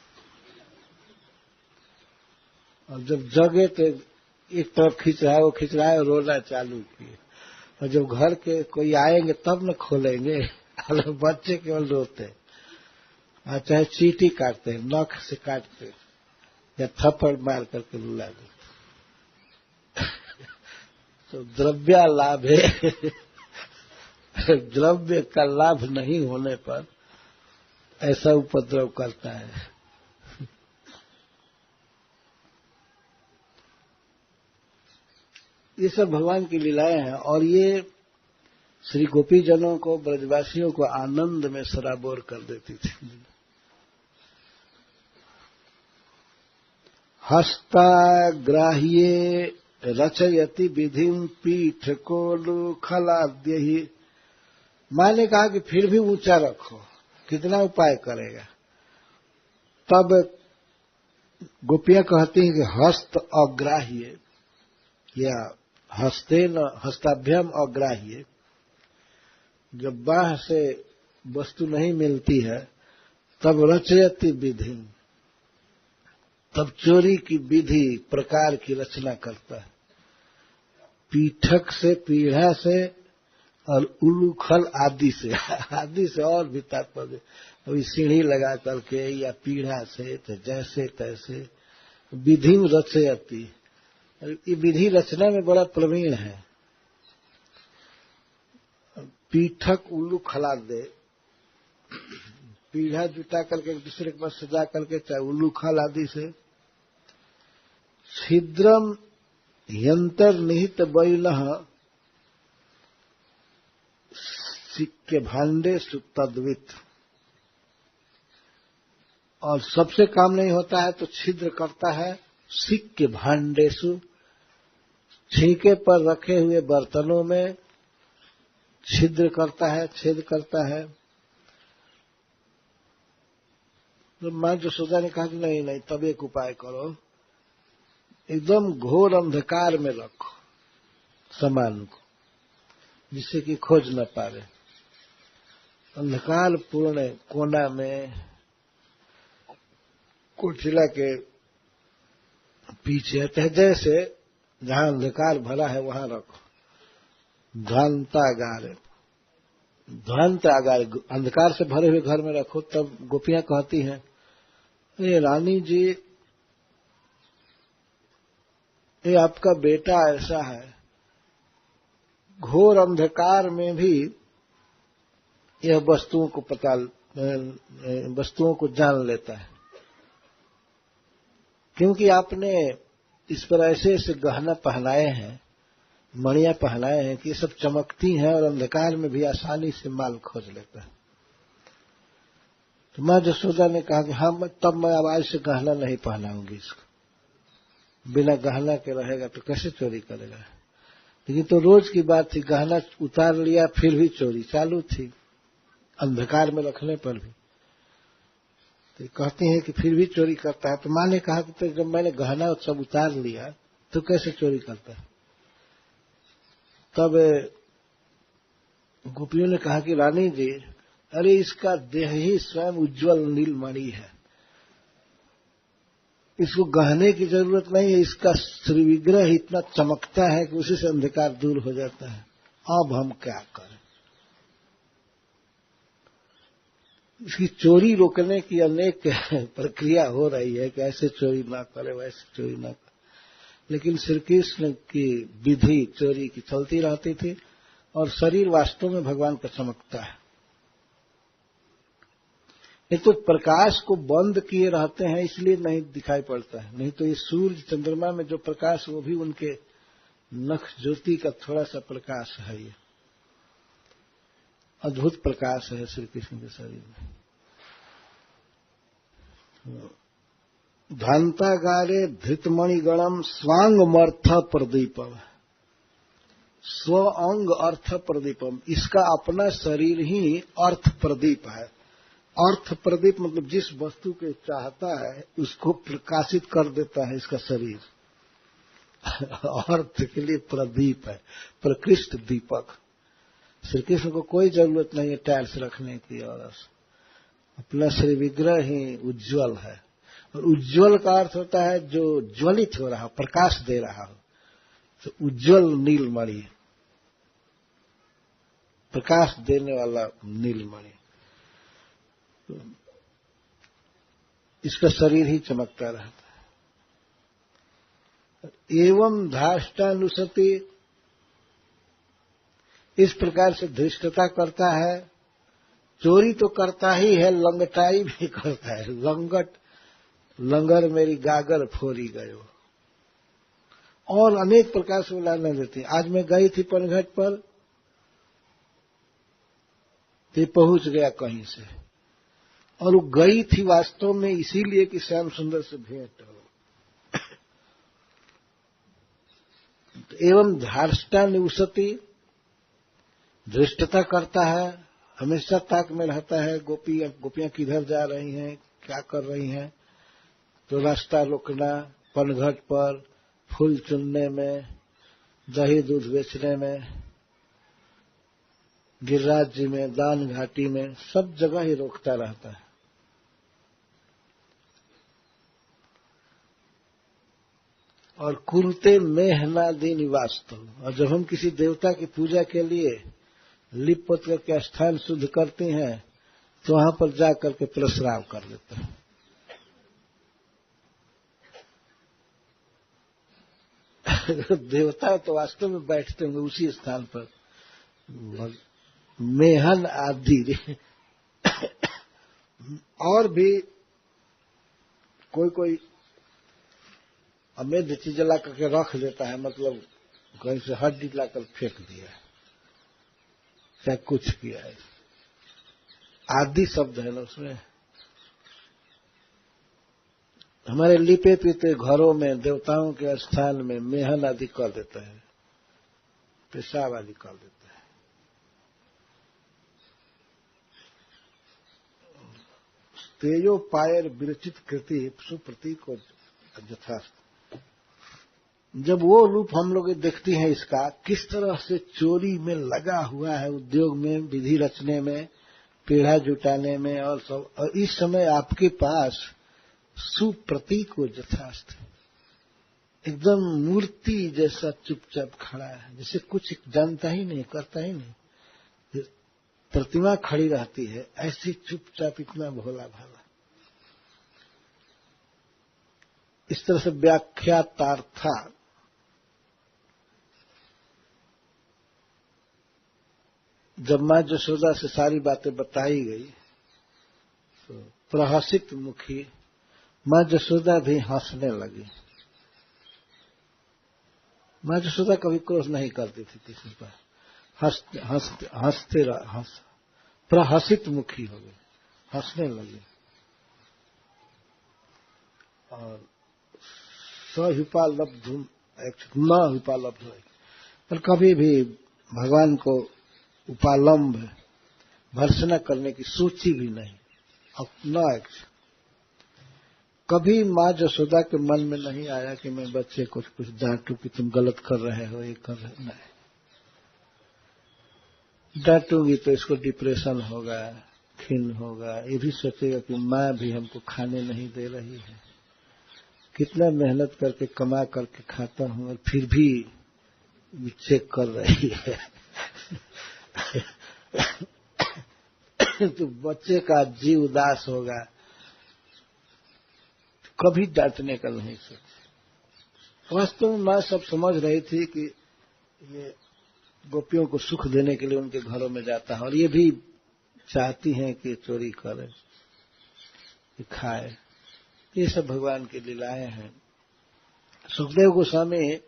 और जब जगे तो एक तरफ खींच रहा है, वो खींच रहा है और रोना चालू किए, और जब घर के कोई आएंगे तब न खोलेंगे, और बच्चे केवल रोते हैं, और चाहे चींटी काटते हैं, नख से काटते या थप्पड़ मार करके रुला देते। तो द्रव्य लाभ है, द्रव्य का लाभ नहीं होने पर ऐसा उपद्रव करता है। ये सब भगवान की लीलाएं हैं, और ये श्री गोपी जनों को, ब्रजवासियों को आनंद में सराबोर कर देती थी। हस्ताग्राह्ये रचयति विधिम पीठ कोलु खलाद्य ही। माँ ने कहा कि फिर भी ऊंचा रखो, कितना उपाय करेगा। तब गोपियां कहती हैं कि हस्त अग्राह्य या हस्तेन हस्ताभ्याम अग्राह्य, जब बाह से वस्तु नहीं मिलती है तब रचयति विधि, तब चोरी की विधि प्रकार की रचना करता है। पीठक से, पीढ़ा से और उलूखल आदि से और भी तात्पर्य, अभी सीढ़ी लगा करके या पीढ़ा से, तो जैसे तैसे विधि रचयति। ये विधि रचना में बड़ा प्रवीण है। पीठक उल्लू खला दे, पीढ़ा जुटा करके एक दूसरे के पास सजा करके, चाहे उल्लू खल आदि से। छिद्रम यंतर निहित बैलः सिक्के भांडे सुतद्वित। और सबसे काम नहीं होता है तो छिद्र करता है सिक्के भांडेसु, छींके पर रखे हुए बर्तनों में छिद्र करता है, छेद करता है। तो मां यशोदा ने कहा कि नहीं, तब एक उपाय करो, एकदम घोर अंधकार में रखो सामान को, जिससे कि खोज न पावे। अंधकार पूर्ण कोना में, कोठिला के पीछे तहजे से जहां अंधकार भरा है वहां रखो। ध्वांतागार, अंधकार से भरे हुए घर में रखो। तब गोपियां कहती हैं, ये रानी जी, ये आपका बेटा ऐसा है, घोर अंधकार में भी यह वस्तुओं को जान लेता है, क्योंकि आपने इस पर ऐसे ऐसे गहना पहनाए हैं, मणियां पहनाए हैं कि ये सब चमकती हैं और अंधकार में भी आसानी से माल खोज लेता है। तो मां यशोदा ने कहा कि हाँ, तब मैं अब आज से गहना नहीं पहनाऊंगी इसको। बिना गहना के रहेगा तो कैसे चोरी करेगा। लेकिन तो रोज की बात थी, गहना उतार लिया फिर भी चोरी चालू थी, अंधकार में रखने पर भी। तो कहती हैं कि फिर भी चोरी करता है। तो मां ने कहा कि तो जब मैंने गहना सब उतार लिया तो कैसे चोरी करता है। तब गोपियों ने कहा कि रानी जी, अरे इसका देह ही स्वयं उज्जवल नीलमणि है, इसको गहने की जरूरत नहीं है, इसका श्रीविग्रह इतना चमकता है कि उसी से अंधकार दूर हो जाता है। अब हम क्या करें। इसकी चोरी रोकने की अनेक प्रक्रिया हो रही है कि ऐसे चोरी ना करे, वैसे चोरी ना करे, लेकिन श्री कृष्ण की विधि चोरी की चलती रहती थी। और शरीर वास्तव में भगवान का चमकता है। एक तो प्रकाश को बंद किए रहते हैं इसलिए नहीं दिखाई पड़ता है, नहीं तो ये सूर्य चंद्रमा में जो प्रकाश वो भी उनके नख ज्योति का थोड़ा सा प्रकाश है। ये अद्भुत प्रकाश है श्री कृष्ण के शरीर में। धांतागारे धृतमणिगणम स्वांगमर्थ प्रदीपम, स्व अंग अर्थ प्रदीपम, इसका अपना शरीर ही अर्थ प्रदीप है। अर्थ प्रदीप मतलब जिस वस्तु के चाहता है उसको प्रकाशित कर देता है इसका शरीर। अर्थ के लिए प्रदीप है, प्रकृष्ट दीपक। श्री कृष्ण को कोई जरूरत नहीं है टाइल्स रखने की, और अपना श्री विग्रह ही उज्जवल है। और उज्जवल का अर्थ होता है जो ज्वलित हो रहा हो, प्रकाश दे रहा हो। तो उज्जवल नीलमणि, प्रकाश देने वाला नीलमणि, इसका शरीर ही चमकता रहता है। एवं धाष्टानुसति, इस प्रकार से धृष्टता करता है। चोरी तो करता ही है, लंगटाई भी करता है। लंगर मेरी गागर फोरी गयो, और अनेक प्रकार से उलाने देती है। आज मैं गई थी पनघट पर, तो पहुंच गया कहीं से, और वो गई थी वास्तव में इसीलिए कि श्याम सुंदर से भेंट हो। एवं धार्ष्टा निवसति, धृष्टता करता है, हमेशा ताक में रहता है गोपियां किधर जा रही हैं, क्या कर रही हैं। तो रास्ता रोकना, पनघट पर फूल चुनने में, दही दूध बेचने में, गिरिराज जी में, दान घाटी में, सब जगह ही रोकता रहता है। और कुलते मेहनादि निवास्तव, और जब हम किसी देवता की पूजा के लिए लिप पोत करके स्थान शुद्ध करते हैं तो वहां पर जाकर के प्रस्राव कर लेते हैं। देवता तो वास्तव में बैठते होंगे उसी स्थान पर। मेहन आदि और भी कोई अमेध चीज ला करके रख देता है, मतलब कहीं से हड्डी लाकर फेंक दिया है, क्या कुछ किया है। आदि शब्द है ना उसमें। हमारे लिपे पीते घरों में देवताओं के स्थान में मेहन आदि कर देता है, पेशाब आदि कर देता है। तेजो पायर विरचित कृति सुप्रतीक और यथार्थ। जब वो रूप हम लोग देखती हैं इसका, किस तरह से चोरी में लगा हुआ है, उद्योग में, विधि रचने में, पेड़ा जुटाने में और सब, और इस समय आपके पास सुप्रतीक को यथार्थ एकदम मूर्ति जैसा चुपचाप खड़ा है, जैसे कुछ जानता ही नहीं, करता ही नहीं, प्रतिमा खड़ी रहती है ऐसी चुपचाप, इतना भोला भाला। इस तरह से व्याख्यातार्था जब मां यशोदा से सारी बातें बताई गई तो प्रहसित मुखी मां यशोदा भी हंसने लगी। मां यशोदा कभी क्रोध नहीं करती थी किसी पर, हंसते प्रहसित मुखी हो गई, हंसने लगी। और सहुपालब्ध न हुपालब्ध, पर कभी भी भगवान को उपालंब भर्सना करने की सोची भी नहीं। अब न कभी मां यशोदा के मन में नहीं आया कि मैं बच्चे को कुछ डांटू कि तुम गलत कर रहे हो, ये कर रहे हो, नहीं। डांटूंगी तो इसको डिप्रेशन होगा, खिन्न होगा, ये भी सोचेगा कि मां भी हमको खाने नहीं दे रही है, कितना मेहनत करके कमा करके खाता हूं और फिर भी चेक कर रही है। तो बच्चे का जीव उदास होगा, कभी डांटने का नहीं सोचा। वास्तव में मां सब समझ रही थी कि ये गोपियों को सुख देने के लिए उनके घरों में जाता है और ये भी चाहती हैं कि चोरी करे, खाए। ये सब भगवान की लीलाएं हैं। सुखदेव गोस्वामी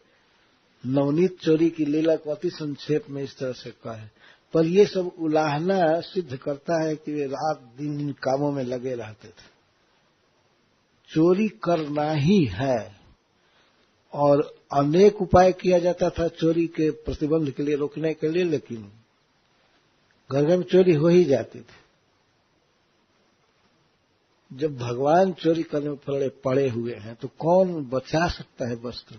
नवनीत चोरी की लीला को अति संक्षेप में इस तरह से कहा है, पर ये सब उलाहना सिद्ध करता है कि वे रात दिन इन कामों में लगे रहते थे। चोरी करना ही है और अनेक उपाय किया जाता था चोरी के प्रतिबंध के लिए, रोकने के लिए, लेकिन घर घर में चोरी हो ही जाती थी। जब भगवान चोरी करने में पड़े हुए हैं तो कौन बचा सकता है वस्त्र?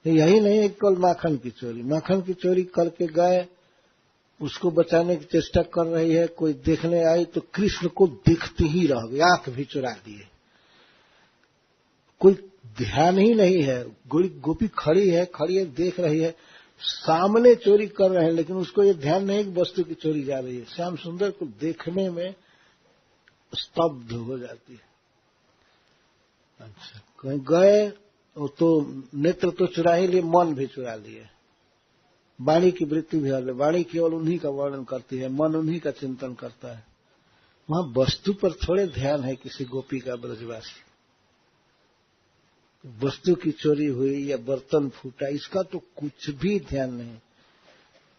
यही नहीं है केवल माखन की चोरी, माखन की चोरी करके गए, उसको बचाने की चेष्टा कर रही है, कोई देखने आई तो कृष्ण को देखते ही रह गए, आंख भी चुरा दिए, कोई ध्यान ही नहीं है। गोपी खड़ी है देख रही है, सामने चोरी कर रहे हैं, लेकिन उसको ये ध्यान नहीं कि वस्तु की चोरी जा रही है। श्याम सुंदर को देखने में स्तब्ध हो जाती है। अच्छा, कहीं गए तो नेत्र तो चुरा ही लिए, मन भी चुरा लिए, वाणी की वृत्ति भी हर ले। वाणी केवल उन्हीं का वर्णन करती है, मन उन्हीं का चिंतन करता है। वहां वस्तु पर थोड़े ध्यान है किसी गोपी का, ब्रजवासी। वस्तु की चोरी हुई या बर्तन फूटा, इसका तो कुछ भी ध्यान नहीं,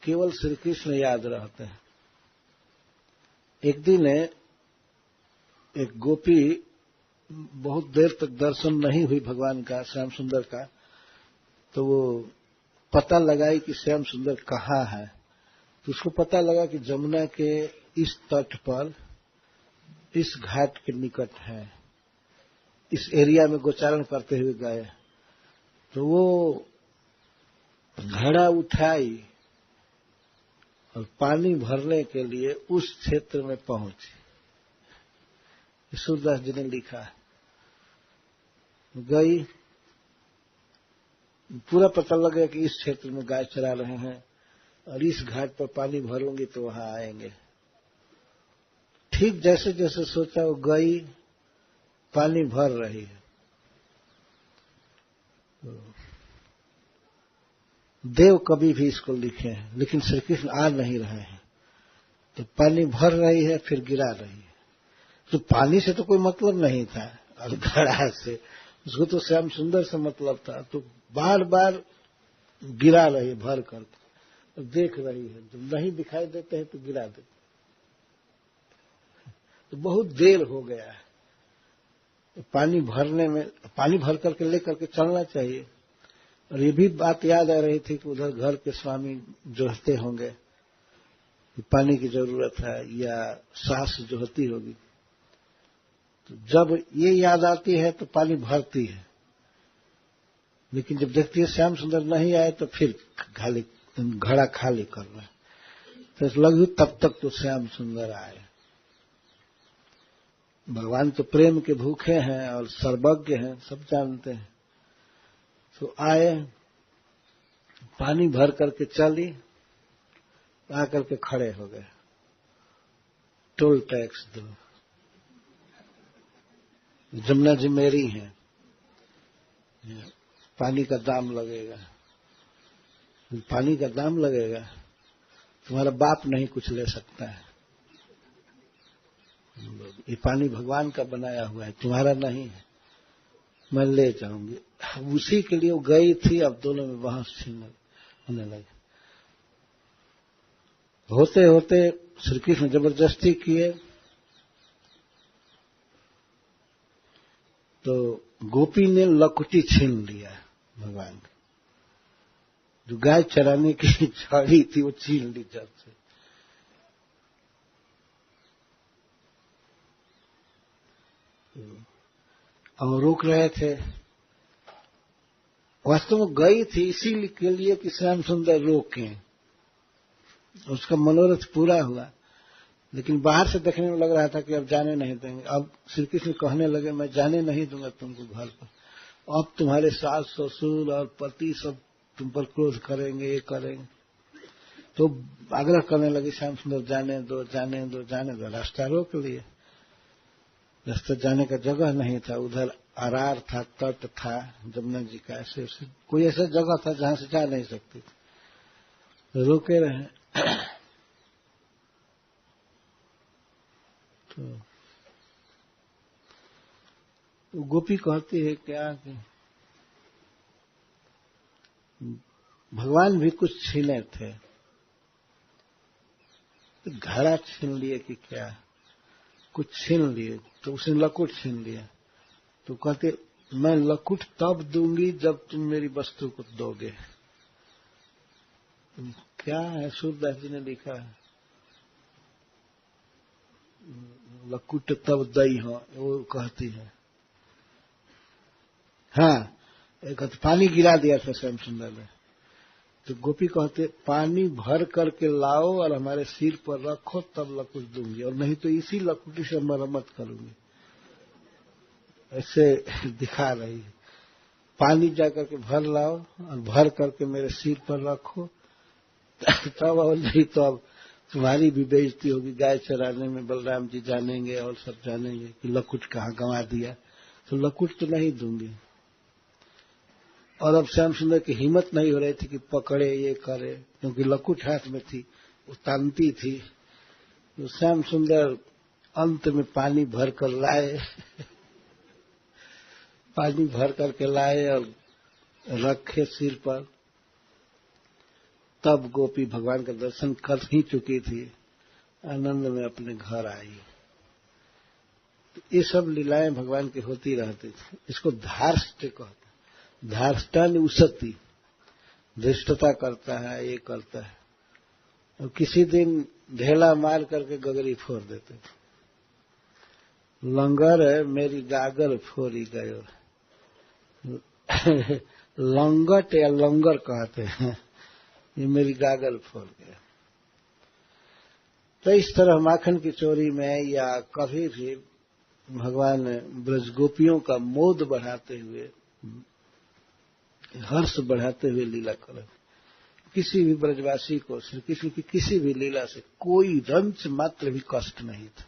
केवल श्री कृष्ण याद रहते हैं। एक दिन एक गोपी, बहुत देर तक दर्शन नहीं हुई भगवान का, श्याम सुंदर का, तो वो पता लगाई कि श्याम सुंदर कहाँ है, तो उसको पता लगा कि जमुना के इस तट पर इस घाट के निकट है, इस एरिया में गोचारण करते हुए गए। तो वो घड़ा उठाई और पानी भरने के लिए उस क्षेत्र में पहुंची। सूरदास जी ने लिखा, गई, पूरा पता लगा कि इस क्षेत्र में गाय चरा रहे हैं और इस घाट पर पानी भरूंगी तो वहां आएंगे। ठीक जैसे जैसे सोचा वो गई, पानी भर रही है। देव कभी भी इसको लिखे हैं, लेकिन श्री कृष्ण आ नहीं रहे हैं। तो पानी भर रही है, फिर गिरा रही है। तो पानी से तो कोई मतलब नहीं था और घड़ा से, उसको तो श्याम सुंदर से मतलब था। तो बार बार गिरा रही है भर कर, तो देख रही है, जब नहीं दिखाई देते हैं तो गिरा देते। तो बहुत देर हो गया है। तो पानी भरने में, पानी भर करके लेकर के चलना चाहिए। और ये भी बात याद आ रही थी कि उधर घर के स्वामी जोहते होंगे, पानी की जरूरत है, या सास जोहती होगी। तो जब ये याद आती है तो पानी भरती है, लेकिन जब देखती है श्याम सुंदर नहीं आए तो फिर खाली, घड़ा खाली कर रहा है। तो लगी तब तक तो श्याम सुंदर आए। भगवान तो प्रेम के भूखे हैं और सर्वज्ञ हैं, सब जानते हैं। तो आए, पानी भर करके चली, आकर के खड़े हो गए, टोल टैक्स दो, जमुना जी मेरी है, पानी का दाम लगेगा। पानी का दाम लगेगा, तुम्हारा बाप नहीं कुछ ले सकता है, ये पानी भगवान का बनाया हुआ है, तुम्हारा नहीं है, मैं ले जाऊंगी। उसी के लिए वो गई थी। अब दोनों में बहस छीन होने लगे। होते होते श्री कृष्ण जबरदस्ती किए तो गोपी ने लकुटी छीन लिया भगवान की। जो गाय चराने की छड़ी थी वो छीन ली जब से। और रोक रहे थे। वास्तव में गई थी इसी के लिए कि श्याम सुंदर रोकें, उसका मनोरथ पूरा हुआ। लेकिन बाहर से देखने में लग रहा था कि अब जाने नहीं देंगे। अब श्री कृष्ण कहने लगे, मैं जाने नहीं दूंगा तुमको घर पर, अब तुम्हारे सास ससुर और पति सब तुम पर क्रोध करेंगे, ये करेंगे। तो आग्रह करने लगे, श्याम सुंदर जाने दो, जाने दो, जाने दो। रास्ता रोक लिए। रास्ता जाने का जगह नहीं था, उधर आरार था, तट था जमुना जी का, ऐसे कोई ऐसा जगह था जहां से जा नहीं सकती। तो रोके रहे। तो गोपी कहती है क्या कि भगवान भी कुछ छीने थे, तो घड़ा छीन लिए कि क्या, कुछ छीन लिए। तो उसने लकुट छीन लिया। तो कहते, मैं लकुट तब दूंगी जब तुम मेरी वस्तु को दोगे। क्या है, सूरदास जी ने लिखा है, लकुट तब दई हो, वो कहती है। हाँ, एक पानी गिरा दिया था श्याम सुंदर ने। तो गोपी कहते, पानी भर करके लाओ और हमारे सिर पर रखो, तब लकुट दूंगी, और नहीं तो इसी लकुटी से मरम्मत करूंगी। ऐसे दिखा रही है। पानी जाकर के भर लाओ और भर करके मेरे सिर पर रखो, तब, और नहीं तो अब तुम्हारी भी बेइज्जती होगी। गाय चराने में बलराम जी जानेंगे और सब जानेंगे कि लकुट कहाँ गंवा दिया। तो लकुट तो नहीं दूंगी। और अब श्याम सुंदर की हिम्मत नहीं हो रही थी कि पकड़े, ये करे, क्योंकि लकुट हाथ में थी, वो तानती थी। तो श्याम सुंदर अंत में पानी भर कर लाए पानी भर करके लाए और रखे सिर पर। तब गोपी भगवान का दर्शन कर ही चुकी थी, आनंद में अपने घर आई। तो ये सब लीलाएं भगवान की होती रहती थी। इसको धार्ष्ट कहते, धार्ष्टान उसती, धृष्टता करता है, ये करता है। और किसी दिन ढेला मार करके गगरी फोड़ देते। लंगर मेरी गागर फोड़ी गयो। लंगट या लंगर कहते हैं, ये मेरी गागर फोड़ गया। तो इस तरह माखन की चोरी में या कभी भी भगवान ब्रजगोपियों का मोद बढ़ाते हुए, हर्ष बढ़ाते हुए लीला करें। किसी भी ब्रजवासी को श्री कृष्ण की किसी भी लीला से कोई रंच मात्र भी कष्ट नहीं था,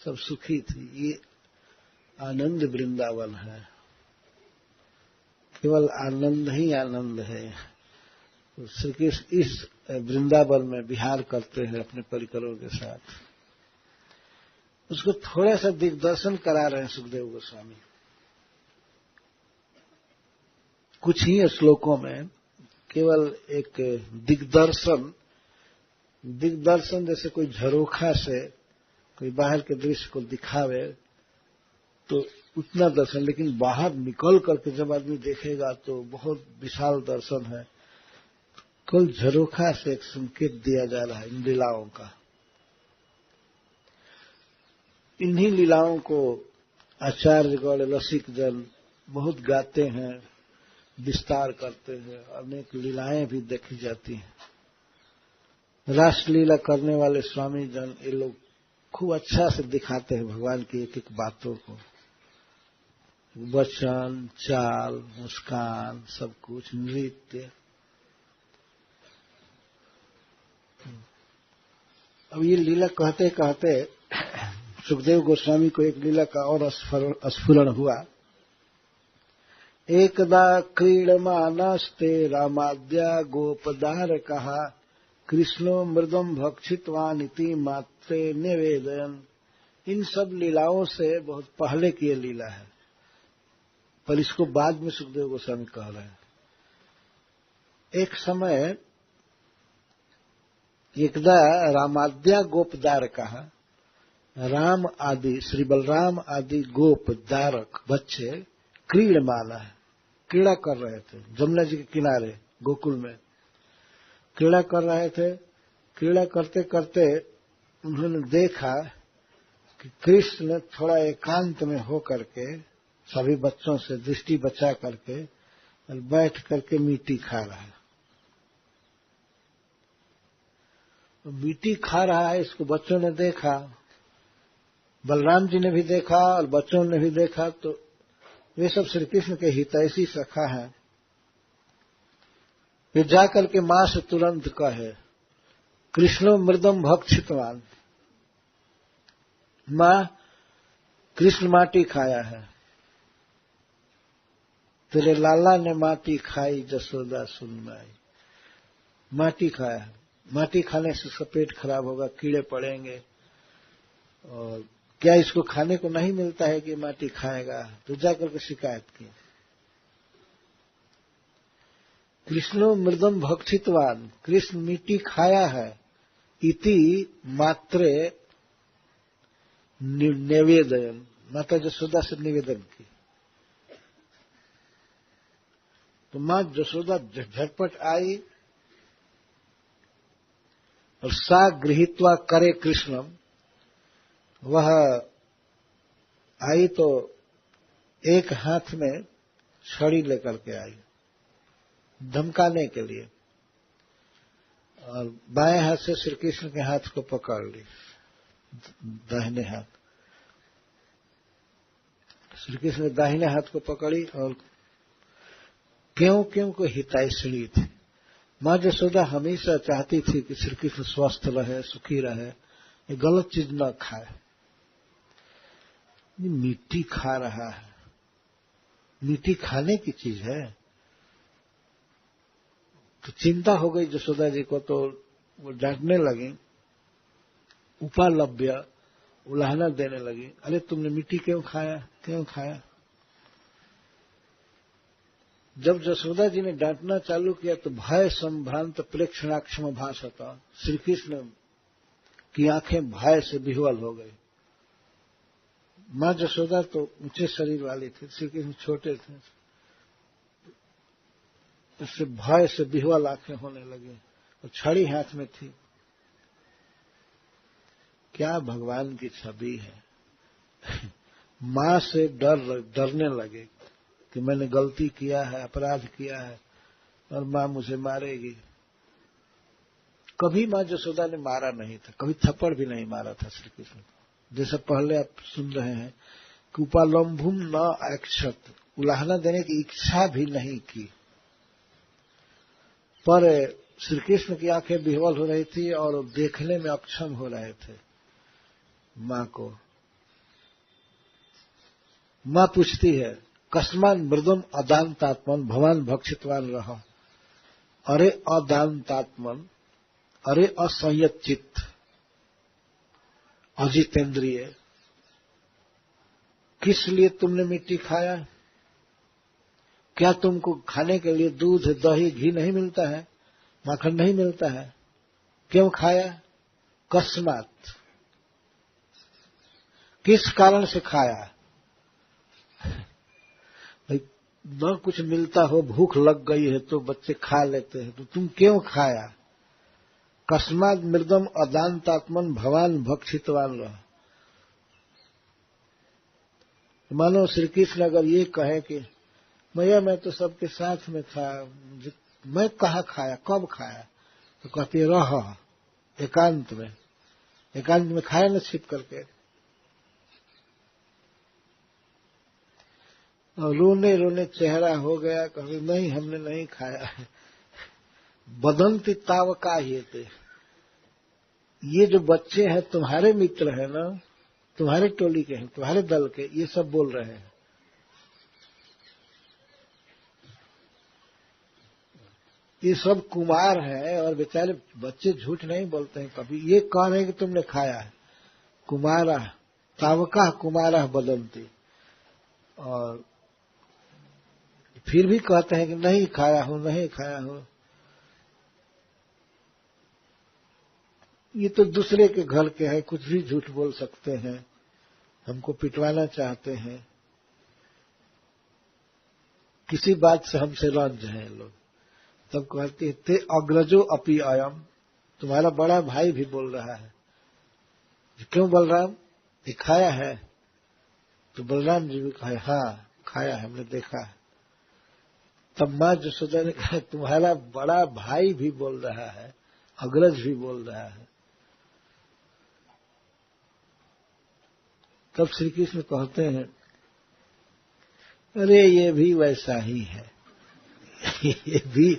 सब सुखी थी। ये आनंद वृंदावन है, केवल आनंद ही आनंद है। तो श्री कृष्ण इस वृंदावन में विहार करते हैं अपने परिकरों के साथ। उसको थोड़ा सा दिग्दर्शन करा रहे हैं सुखदेव गोस्वामी कुछ ही श्लोकों में। केवल एक दिग्दर्शन जैसे कोई झरोखा से कोई बाहर के दृश्य को दिखावे तो उतना दर्शन, लेकिन बाहर निकल करके जब आदमी देखेगा तो बहुत विशाल दर्शन है। कल झरोखा से एक संकेत दिया जा रहा है इन लीलाओं का। इन्हीं लीलाओं को आचार्यगण रसिक जन बहुत गाते हैं, विस्तार करते हैं, अनेक लीलाएं भी देखी जाती हैं। रासलीला करने वाले स्वामी जन ये लोग खूब अच्छा से दिखाते हैं भगवान की एक एक बातों को, वचन, चाल, मुस्कान, सब कुछ, नृत्य। अब ये लीला कहते कहते सुखदेव गोस्वामी को एक लीला का और स्फुरण हुआ। एकदा क्रीडमानस्ते रामाद्या गोपदार कहा कृष्णो मृदम भक्षितवान इति मात्रे निवेदन। इन सब लीलाओं से बहुत पहले की ये लीला है, पर इसको बाद में सुखदेव गोस्वामी कह रहे हैं। एक समय एकदा रामाद्या गोपदार कहा, राम आदि श्री बलराम आदि गोपदारक बच्चे क्रीडमाना है, क्रीड़ा कर रहे थे जमुना जी के किनारे गोकुल में क्रीड़ा कर रहे थे। क्रीड़ा करते करते उन्होंने देखा कि कृष्ण थोड़ा एकांत में हो करके सभी बच्चों से दृष्टि बचा करके और बैठ करके मिट्टी खा रहा है। मिट्टी खा रहा है, इसको बच्चों ने देखा, बलराम जी ने भी देखा और बच्चों ने भी देखा। तो वे सब श्री कृष्ण के हितैषी सखा हैं। वे जाकर के मां से तुरंत कहे कृष्णो मृदम भक्षितवान, मां कृष्ण माटी खाया है, तेरे लाला ने माटी खाई जसोदा सुननाई। माटी खाया है, माटी खाने से उसका पेट खराब होगा, कीड़े पड़ेंगे, और क्या इसको खाने को नहीं मिलता है कि माटी खाएगा? तो जाकर के शिकायत की। कृष्णो मृदम भक्षितवान, कृष्ण मिट्टी खाया है, इति मात्रे निवेदन, माता जसोदा से निवेदन की। तो मां जसोदा झटपट आई और सा गृहीत्वा करे कृष्णम, वह आई तो एक हाथ में छड़ी लेकर के आई धमकाने के लिए, और बाएं हाथ से श्री कृष्ण के हाथ को पकड़ ली, दाहिने हाथ। श्री कृष्ण ने दाहिने हाथ को पकड़ी और क्यों क्यों को हितैषणी थी। मां जसोदा हमेशा चाहती थी कि श्री कृष्ण स्वस्थ रहे, सुखी रहे, ये गलत चीज न खाए। मिट्टी खा रहा है, मिट्टी खाने की चीज है। तो चिंता हो गई जसोदा जी को, तो वो डांटने लगी, उपालभ्य, उलाहना देने लगी, अरे तुमने मिट्टी क्यों खाया, क्यों खाया? जब जसोदा जी ने डांटना चालू किया तो भय संभ्रांत प्रेक्षणाक्षम भाषता, श्री कृष्ण की आंखें भय से विह्वल हो गई। मां जसोदा तो ऊंचे शरीर वाली थी, श्री कृष्ण छोटे थे। उससे भय से विह्वल आंखें होने लगी और छड़ी हाथ में थी। क्या भगवान की छवि है। मां से डरने लगे कि मैंने गलती किया है, अपराध किया है और मां मुझे मारेगी। कभी मां यशोदा ने मारा नहीं था, कभी थप्पड़ भी नहीं मारा था श्री कृष्ण को। जैसे पहले आप सुन रहे हैं कि उपालंभुम न ऐक्षत, उलाहना देने की इच्छा भी नहीं की। पर श्री कृष्ण की आंखें विह्वल हो रही थी और देखने में अक्षम हो रहे थे मां को। मां पूछती है, कस्मान मृदम अदानतात्मन भवान भक्षितवान रहा। अरे अदानतात्मन, अरे असंयत चित्त, अजितेंद्रिय, किस लिए तुमने मिट्टी खाया? क्या तुमको खाने के लिए दूध, दही, घी नहीं मिलता है, माखन नहीं मिलता है? क्यों खाया? कस्मात, किस कारण से खाया? न कुछ मिलता हो, भूख लग गई है तो बच्चे खा लेते हैं, तो तुम क्यों खाया? कस्मात मृदम अदानतात्मन भवान भक्षितवान रहा। मानो श्री कृष्ण अगर ये कहे कि भैया मैं तो सबके साथ में था, मैं कहाँ खाया, कब खाया? तो कहते रह एकांत में खाया न छिप करके। और रोने रोने चेहरा हो गया, कभी नहीं हमने नहीं खाया है। बदंती तावका ही थे, ये जो बच्चे हैं तुम्हारे मित्र हैं ना, तुम्हारे टोली के हैं, तुम्हारे दल के, ये सब बोल रहे हैं। ये सब कुमार हैं और बेचारे बच्चे झूठ नहीं बोलते हैं कभी। ये कह रहे हैं कि तुमने खाया है। कुमारा तावका कुमारा बदंती, और फिर भी कहते हैं कि नहीं खाया हूं, नहीं खाया हूं। ये तो दूसरे के घर के हैं, कुछ भी झूठ बोल सकते हैं, हमको पिटवाना चाहते हैं, किसी बात से हमसे रंज हैं लोग। तब कहते हैं ते अग्रजो अपि अयम, तुम्हारा बड़ा भाई भी बोल रहा है। क्यों बलराम, ये खाया है? तो बलराम जी भी कहे हाँ खाया है, हमने देखा है। तब मां यशोदा ने कहा तुम्हारा बड़ा भाई भी बोल रहा है, अग्रज भी बोल रहा है। तब श्री कृष्ण कहते हैं अरे ये भी वैसा ही है, ये भी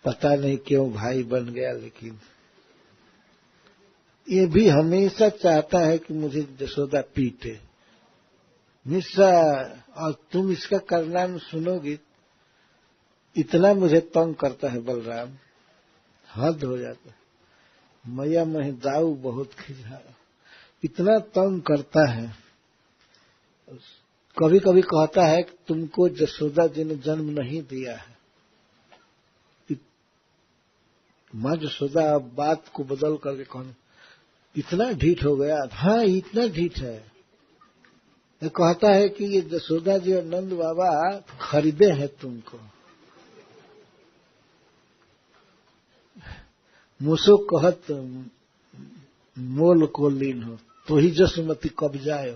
पता नहीं क्यों भाई बन गया, लेकिन ये भी हमेशा चाहता है कि मुझे यशोदा पीटे हमेशा। और तुम इसका करना सुनोगी, इतना मुझे तंग करता है बलराम, हद हो जाता है। मैया मैं दाऊ बहुत खिझा, इतना तंग करता है। कभी कभी कहता है कि तुमको यशोदा जी ने जन्म नहीं दिया है। मां यशोदा बात को बदल करके कहने इतना ढीठ हो गया। हाँ इतना ढीठ है। ये कहता है कि ये यशोदा जी और नंद बाबा खरीदे हैं तुमको। मुसो कहत मोल को लीन हो, तो ही जसमती कब जाए।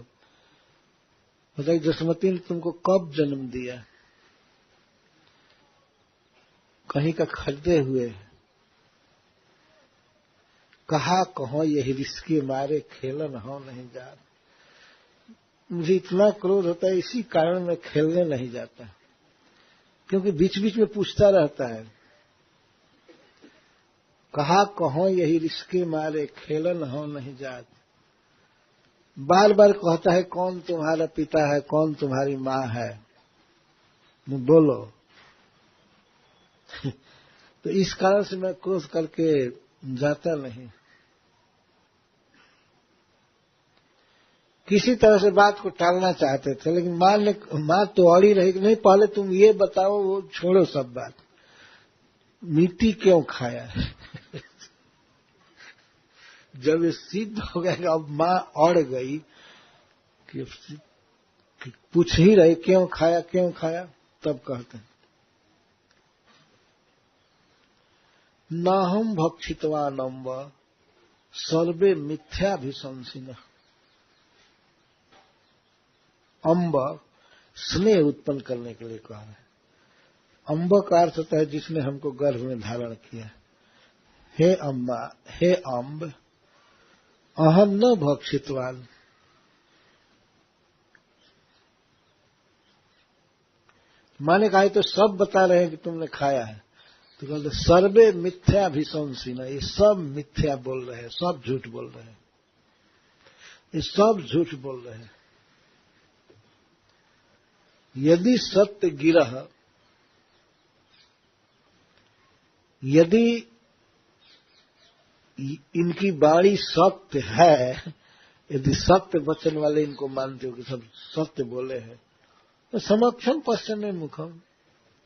बताइए जसमती ने तुमको कब जन्म दिया? कहीं का खरीदे हुए। कहा कहो यही रिश्के मारे खेलन हो नहीं जा। मुझे इतना क्रोध होता है, इसी कारण मैं खेलने नहीं जाता, क्योंकि बीच बीच में पूछता रहता है। कहा कहो यही रिश्के मारे खेलन हो नहीं जात। बार बार कहता है कौन तुम्हारा पिता है, कौन तुम्हारी माँ है, बोलो। तो इस कारण से मैं क्रोध करके जाता नहीं। किसी तरह से बात को टालना चाहते थे, लेकिन माँ तो अड़ी रही कि नहीं पहले तुम ये बताओ, वो छोड़ो सब बात, मिट्टी क्यों खाया? जब ये सिद्ध हो गया कि अब माँ अड़ गई कि पूछ ही रही क्यों खाया क्यों खाया, तब कहते हैं नाहम भक्षितवान अम्ब सर्वे मिथ्याभिशंसिनः। अम्ब स्नेह उत्पन्न करने के लिए कहा है। अम्ब का अर्थ होता है जिसने हमको गर्भ में धारण किया। हे अम्बा, हे अम्ब, अहम न भक्षितवान, माने कहा तो सब बता रहे हैं कि तुमने खाया है, तो कहते सर्वे मिथ्याभिशंसिनः, ये सब मिथ्या बोल रहे हैं, सब झूठ बोल रहे हैं, ये सब झूठ बोल रहे हैं। यदि सत्य गिरह, यदि इनकी वाणी सत्य है, यदि सत्य वचन वाले इनको मानते हो कि सब सत्य बोले हैं, तो समक्षम पश्चिमे मुखम,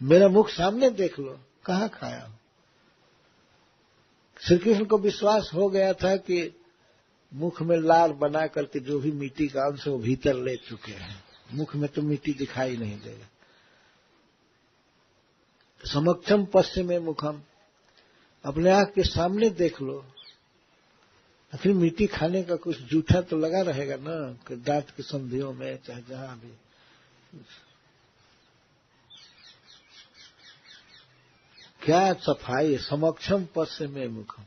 मेरा मुख सामने देख लो, कहाँ खाया हूं। श्री कृष्ण को विश्वास हो गया था कि मुख में लार बना करके जो भी मिट्टी का अंश वो भीतर ले चुके हैं, मुख में तो मिट्टी दिखाई नहीं देगा। समक्षम पश्चिमे मुखम, अपने आंख के सामने देख लो। आखिर मिट्टी खाने का कुछ जूठा तो लगा रहेगा ना, कि दांत की संधियों में चाहे जहां भी। क्या सफाई, समक्षम पश्चिमे मुखम,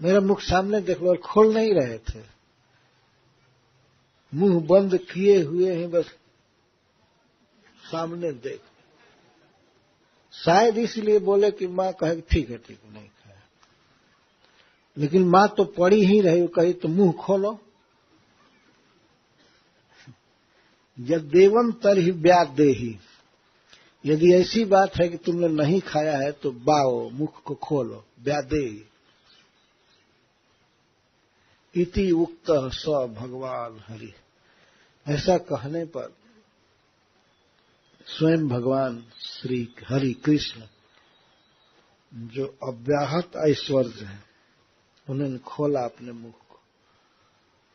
मेरा मुख सामने देख लो। और खोल नहीं रहे थे, मुंह बंद किए हुए हैं, बस सामने देख। शायद इसलिए बोले कि मां कहे ठीक है नहीं खाया, लेकिन मां तो पड़ी ही रही, कही तो मुंह खोलो। यद्देवं तर्हि व्यादेहि, यदि ऐसी बात है कि तुमने नहीं खाया है तो बाओ, मुख को खोलो। व्यादेहि इति उक्त स भगवान हरि, ऐसा कहने पर स्वयं भगवान श्री हरि कृष्ण जो अव्याहत ऐश्वर्य है, उन्होंने खोला अपने मुख को,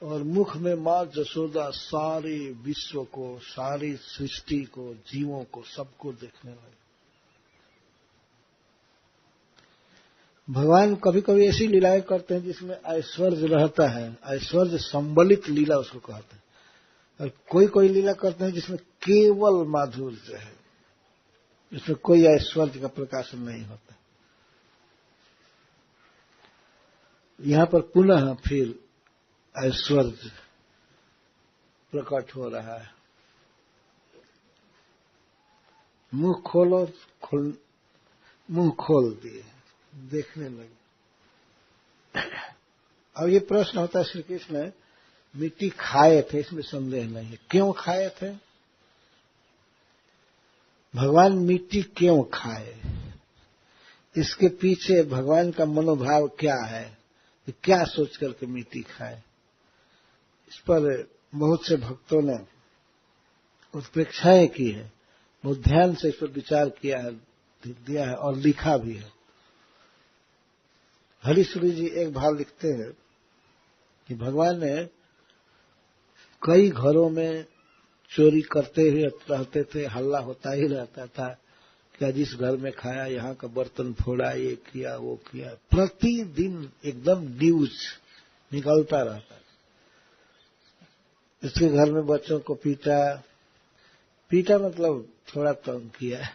और मुख में मां जसोदा सारे विश्व को, सारी सृष्टि को, जीवों को, सबको देखने लगे। भगवान कभी कभी ऐसी लीलाएं करते हैं जिसमें ऐश्वर्य रहता है, ऐश्वर्य संबलित लीला उसको कहते हैं, और कोई कोई लीला करते हैं जिसमें केवल माधुर्य है, इसमें कोई ऐश्वर्य का प्रकाशन नहीं होता। यहां पर पुनः फिर ऐश्वर्य प्रकट हो रहा है। मुंह खोलो, मुंह खोल दिए, देखने लगे। अब ये प्रश्न होता है, श्री कृष्ण मिट्टी खाए थे, इसमें संदेह नहीं है। क्यों खाए थे भगवान, मिट्टी क्यों खाए, इसके पीछे भगवान का मनोभाव क्या है, कि क्या सोच करके मिट्टी खाए। इस पर बहुत से भक्तों ने उत्प्रेक्षाएं की है, बहुत ध्यान से इस पर विचार किया है, दिया है और लिखा भी है। हरीश्वरी जी एक भाव लिखते हैं कि भगवान ने कई घरों में चोरी करते हुए रहते थे, हल्ला होता ही रहता था, क्या जिस घर में खाया यहाँ का बर्तन फोड़ा, ये किया वो किया, प्रतिदिन एकदम न्यूज निकलता रहता। इसके घर में बच्चों को पीटा मतलब थोड़ा तंग किया,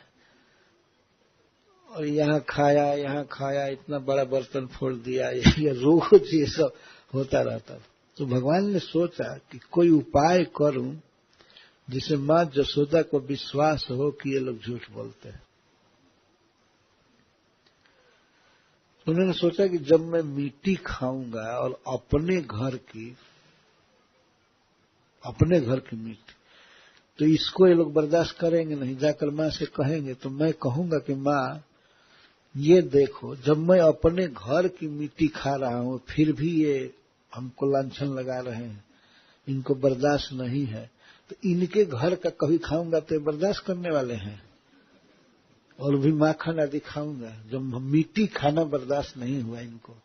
और यहाँ खाया, इतना बड़ा बर्तन फोड़ दिया, ये रोज ये सब होता रहता। तो भगवान ने सोचा कि कोई उपाय करूं जिसे मां जसोदा को विश्वास हो कि ये लोग झूठ बोलते हैं। उन्होंने सोचा कि जब मैं मिट्टी खाऊंगा और अपने घर की मिट्टी, तो इसको ये लोग बर्दाश्त करेंगे नहीं, जाकर मां से कहेंगे। तो मैं कहूंगा कि मां ये देखो, जब मैं अपने घर की मिट्टी खा रहा हूं फिर भी ये हमको लांछन लगा रहे हैं, इनको बर्दाश्त नहीं है, तो इनके घर का कभी खाऊंगा तो ये बर्दाश्त करने वाले हैं, और भी माखन आदि खाऊंगा। जब मिट्टी खाना बर्दाश्त नहीं हुआ इनको,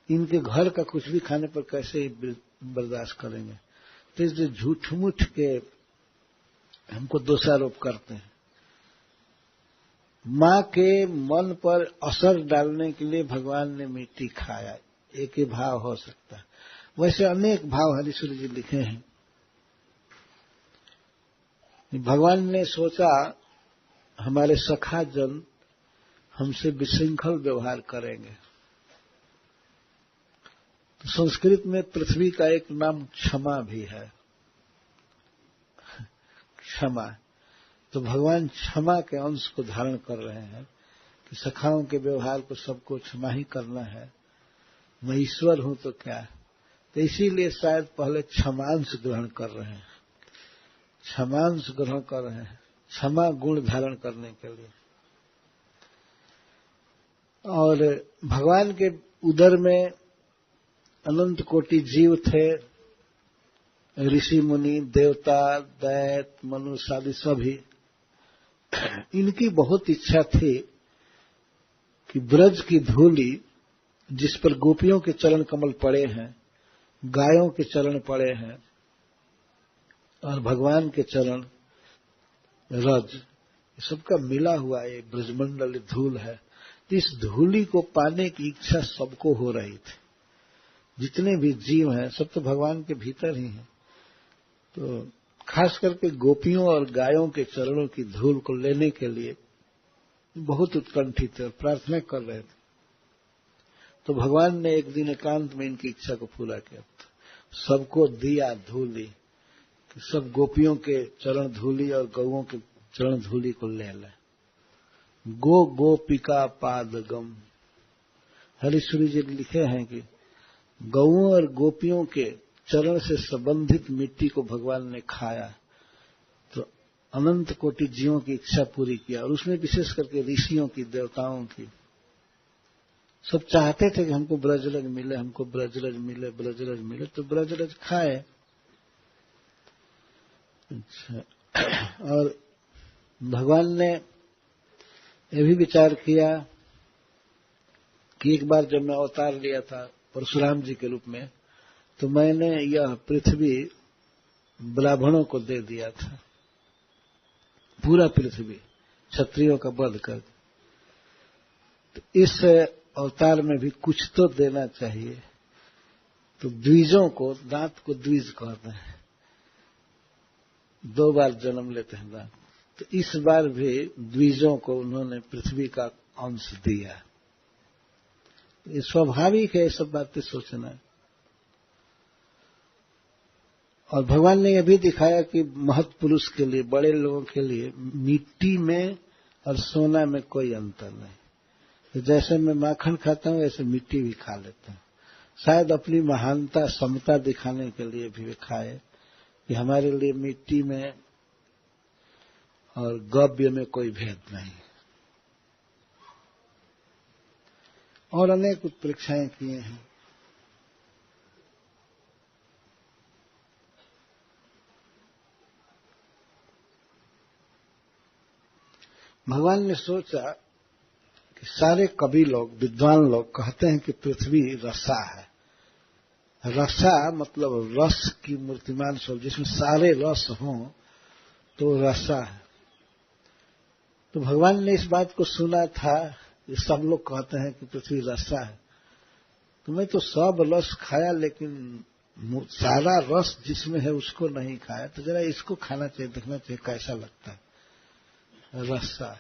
इनके घर का कुछ भी खाने पर कैसे बर्दाश्त करेंगे। तो इसलिए झूठ मूठ के हमको दोषारोप करते हैं। मां के मन पर असर डालने के लिए भगवान ने मिट्टी खाया। एक ही भाव हो सकता है। वैसे अनेक भाव हरीश्वर जी लिखे हैं। भगवान ने सोचा हमारे सखा जन हमसे विशृंखल व्यवहार करेंगे, तो संस्कृत में पृथ्वी का एक नाम क्षमा भी है। क्षमा, तो भगवान क्षमा के अंश को धारण कर रहे हैं कि सखाओं के व्यवहार को सबको क्षमा ही करना है। मैं ईश्वर हूं तो क्या, तो इसीलिए शायद पहले क्षमांश ग्रहण कर रहे हैं, क्षमांश ग्रहण कर रहे हैं, क्षमा गुण धारण करने के लिए। और भगवान के उदर में अनंत कोटि जीव थे, ऋषि मुनि, देवता, दैत्य, मनुष्य आदि सभी। इनकी बहुत इच्छा थी कि ब्रज की धूली जिस पर गोपियों के चरण कमल पड़े हैं, गायों के चरण पड़े हैं और भगवान के चरण रज, सबका मिला हुआ ये ब्रजमंडल धूल है। इस धूली को पाने की इच्छा सबको हो रही थी। जितने भी जीव हैं सब तो भगवान के भीतर ही हैं, तो खास करके गोपियों और गायों के चरणों की धूल को लेने के लिए बहुत उत्कंठित थे और प्रार्थना कर रहे थे। तो भगवान ने एक दिन एकांत में इनकी इच्छा को पूरा किया, सबको दिया धूली, सब गोपियों के चरण धूली और गौओं के चरण धूली को ले लें। गो गोपिका पादगम, हरीश्वरी जी लिखे हैं कि गौओं और गोपियों के चरण से संबंधित मिट्टी को भगवान ने खाया तो अनंत कोटि जीवों की इच्छा पूरी किया। और उसमें विशेष करके ऋषियों की, देवताओं की, सब चाहते थे कि हमको ब्रजरज मिले, हमको ब्रजरज मिले, ब्रजरज मिले, तो ब्रजरज खाए। अच्छा, और भगवान ने यह भी विचार किया कि एक बार जब मैं अवतार लिया था परशुराम जी के रूप में, तो मैंने यह पृथ्वी ब्राह्मणों को दे दिया था, पूरा पृथ्वी क्षत्रियों का वध कर। तो इस अवतार में भी कुछ तो देना चाहिए, तो द्विजों को, दांत को द्विज कहते हैं, 2 बार जन्म लेते हैं दांत, तो इस बार भी द्विजों को उन्होंने पृथ्वी का अंश दिया। ये स्वाभाविक है, ये सब बातें सोचना। और भगवान ने यह भी दिखाया कि महत् पुरुष के लिए, बड़े लोगों के लिए मिट्टी में और सोना में कोई अंतर नहीं। तो जैसे मैं माखन खाता हूं वैसे मिट्टी भी खा लेता हूं। शायद अपनी महानता, समता दिखाने के लिए भी वे खाए कि हमारे लिए मिट्टी में और गव्य में कोई भेद नहीं। और अनेक उत्प्रेक्षाएं किए हैं। भगवान ने सोचा कि सारे कवि लोग, विद्वान लोग कहते हैं कि पृथ्वी रसा है। रसा मतलब रस की मूर्तिमान स्वरूप, जिसमें सारे रस हों तो रसा है। तो भगवान ने इस बात को सुना था, सब लोग कहते हैं कि पृथ्वी रसा है, तो मैं तो सब रस खाया लेकिन सारा रस जिसमें है उसको नहीं खाया, तो जरा इसको खाना चाहिए, देखना चाहिए कैसा लगता है। रसा,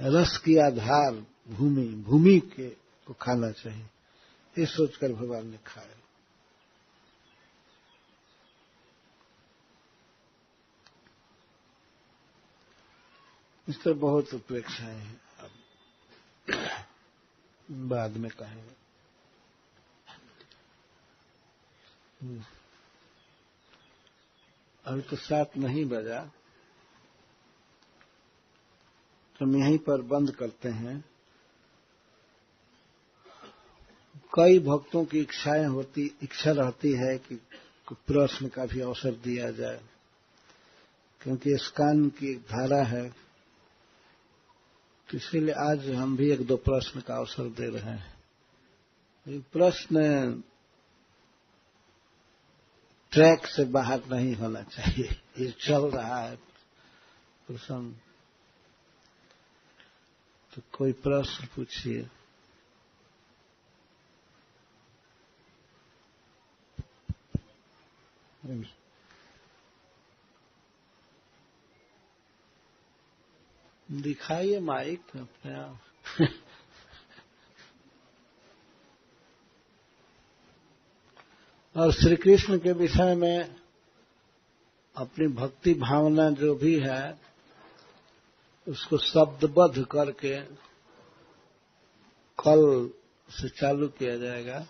रस की आधार भूमि, भूमि के को खाना चाहिए, ये सोचकर भगवान ने खाया। इस तरह बहुत उपेक्षाएं हैं, अब बाद में कहेंगे। अभी तो 7 नहीं बजा, तो हम यहीं पर बंद करते हैं। कई भक्तों की इच्छा रहती है कि प्रश्न का भी अवसर दिया जाए, क्योंकि स्कान की एक धारा है, तो इसीलिए आज हम भी 1-2 प्रश्न का अवसर दे रहे हैं। प्रश्न ट्रैक से बाहर नहीं होना चाहिए, ये चल रहा है प्रसंग। तो कोई प्रश्न पूछिए। दिखाइए माइक अपने आप। और श्री कृष्ण के विषय में अपनी भक्ति भावना जो भी है उसको शब्दबद्ध करके कल से चालू किया जाएगा।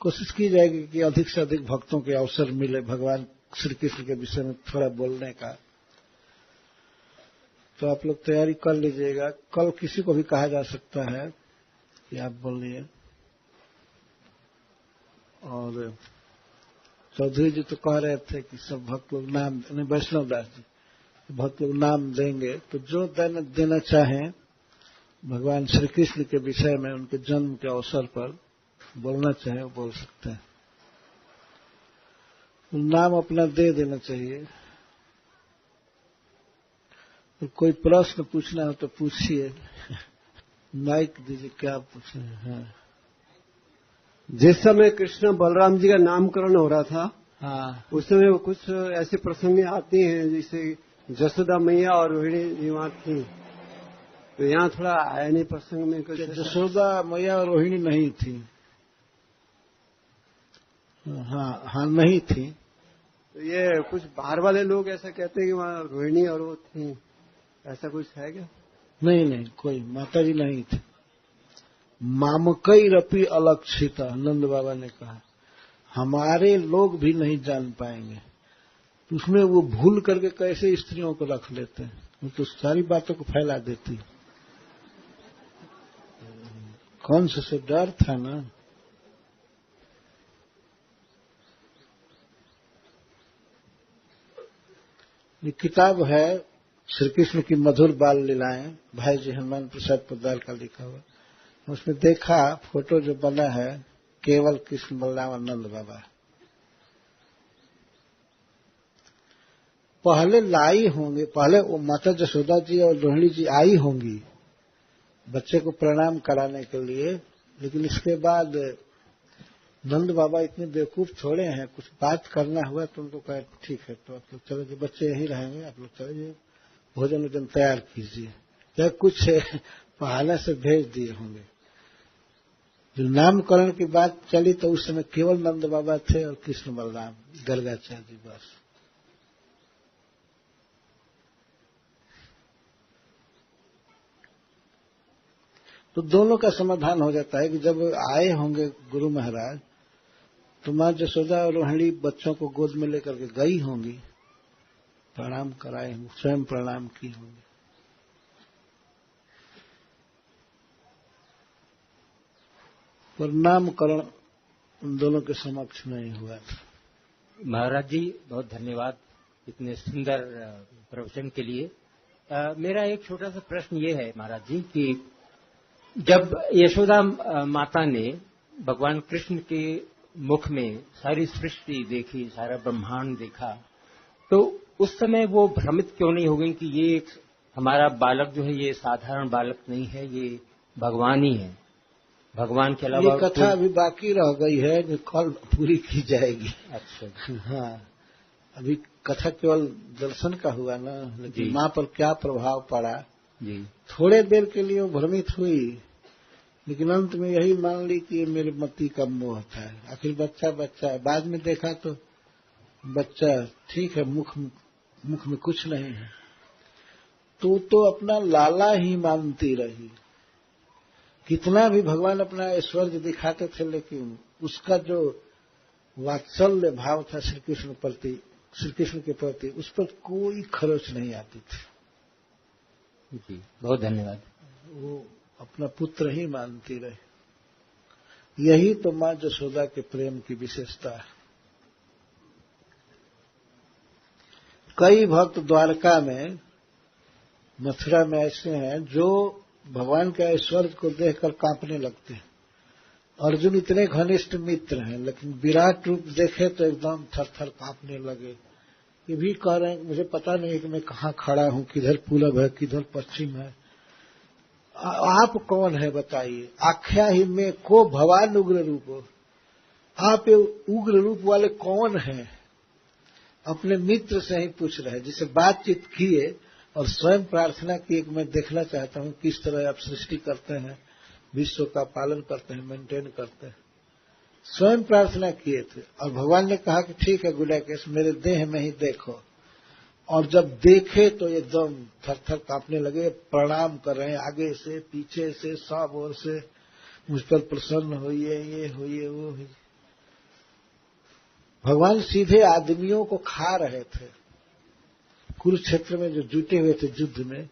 कोशिश की जाएगी कि अधिक से अधिक भक्तों के अवसर मिले भगवान श्री कृष्ण के विषय में थोड़ा बोलने का। तो आप लोग तैयारी कर लीजिएगा। कल किसी को भी कहा जा सकता है कि आप बोलिए। और चौधरी जी तो कह रहे थे कि सब भक्त लोग नाम, वैष्णव दास जी भक्त लोग नाम देंगे, तो जो देना चाहें भगवान श्री कृष्ण के विषय में उनके जन्म के अवसर पर बोलना चाहे वो बोल सकते हैं। नाम अपना दे देना चाहिए। तो कोई प्रश्न पूछना हो तो पूछिए। माइक दीजिए, क्या पूछे हैं? जिस समय कृष्ण बलराम जी का नामकरण हो रहा था, हाँ, उस समय वो कुछ ऐसे प्रसंग आती हैं जैसे जसोदा मैया और रोहिणी जी वहां थी, तो यहाँ थोड़ा आया नहीं प्रसंग में कुछ। जसोदा मैया और रोहिणी नहीं थी। हाँ नहीं थी। तो ये कुछ बाहर वाले लोग ऐसा कहते हैं कि वहाँ रोहिणी और वो थी, ऐसा कुछ है क्या? नहीं, कोई माता जी नहीं थी। मामकई रपी अलक्षिता, नंद बाबा ने कहा, हमारे लोग भी नहीं जान पाएंगे। उसमें वो भूल करके कैसे स्त्रियों को रख लेते हैं, वो तो सारी बातों को फैला देती। कौन से डर था ना। ये किताब है श्री कृष्ण की मधुर बाल लीलाएं, भाई जी हनुमान प्रसाद पोद्दार का लिखा हुआ। उसमें देखा फोटो जो बना है केवल कृष्ण बलराम आनंद बाबा। पहले लाई होंगे, पहले वो माता जसोदा जी और रोहिणी जी आई होंगी बच्चे को प्रणाम कराने के लिए, लेकिन इसके बाद नंद बाबा इतने बेवकूफ थोड़े हैं, कुछ बात करना हुआ तो उनको कहा ठीक है तो आप लोग चलो, जो बच्चे यहीं रहेंगे आप लोग चले, भोजन वोजन तैयार कीजिए, या कुछ बहाने से भेज दिए होंगे। जो नामकरण की बात चली तो उस समय केवल नंद बाबा थे और कृष्ण बलराम गर्गाचार्य जी बस। तो दोनों का समाधान हो जाता है कि जब आए होंगे गुरु महाराज तो मां जसोदा और रोहिणी बच्चों को गोद में लेकर के गई होंगी, प्रणाम कराए होंगे, स्वयं प्रणाम की होंगी। पर नामकरण उन दोनों के समक्ष नहीं हुआ था। महाराज जी बहुत धन्यवाद इतने सुंदर प्रवचन के लिए। मेरा एक छोटा सा प्रश्न ये है महाराज जी कि जब यशोदा माता ने भगवान कृष्ण के मुख में सारी सृष्टि देखी, सारा ब्रह्मांड देखा, तो उस समय वो भ्रमित क्यों नहीं हो गई कि ये हमारा बालक जो है ये साधारण बालक नहीं है, ये भगवान ही है, भगवान के अलावा। ये कथा अभी बाकी रह गई है जो कल पूरी की जाएगी। अच्छा। हाँ, अभी कथा केवल दर्शन का हुआ ना, लेकिन माँ पर क्या प्रभाव पड़ा जी। थोड़े देर के लिए वो भ्रमित हुई, लेकिन अंत में यही मान ली कि मेरे मति का मोह था, आखिर बच्चा बच्चा है। बाद में देखा तो बच्चा ठीक है, मुख में कुछ नहीं है, तो अपना लाला ही मानती रही। कितना भी भगवान अपना ऐश्वर्य दिखाते थे, लेकिन उसका जो वात्सल्य भाव था श्री कृष्ण के प्रति, उस पर कोई खरोच नहीं आती थी। जी बहुत धन्यवाद। वो अपना पुत्र ही मानती रही। यही तो मां जसोदा के प्रेम की विशेषता है। कई भक्त द्वारका में, मथुरा में ऐसे हैं जो भगवान के ऐश्वर्य को देखकर कांपने लगते हैं। अर्जुन इतने घनिष्ठ मित्र हैं, लेकिन विराट रूप देखे तो एकदम थर-थर कांपने लगे। ये भी कह रहे हैं मुझे पता नहीं कि मैं कहाँ खड़ा हूं, किधर पूरब है किधर पश्चिम है, आप कौन है बताइए? आख्या ही में को भवान उग्र रूप, आप ये उग्र रूप वाले कौन हैं? अपने मित्र से ही पूछ रहे, जिसे बातचीत किए और स्वयं प्रार्थना की कि मैं देखना चाहता हूं किस तरह आप सृष्टि करते हैं, विश्व का पालन करते हैं, मेंटेन करते हैं। स्वयं प्रार्थना किए थे और भगवान ने कहा कि ठीक है गुडाकेश, मेरे देह में ही देखो। और जब देखे तो एकदम थर-थर कांपने लगे, प्रणाम कर रहे हैं आगे से पीछे से सब ओर से, मुझ पर प्रसन्न होइए, ये होइए, वो होइए। भगवान सीधे आदमियों को खा रहे थे। कुरुक्षेत्र में जो जुटे हुए थे युद्ध में,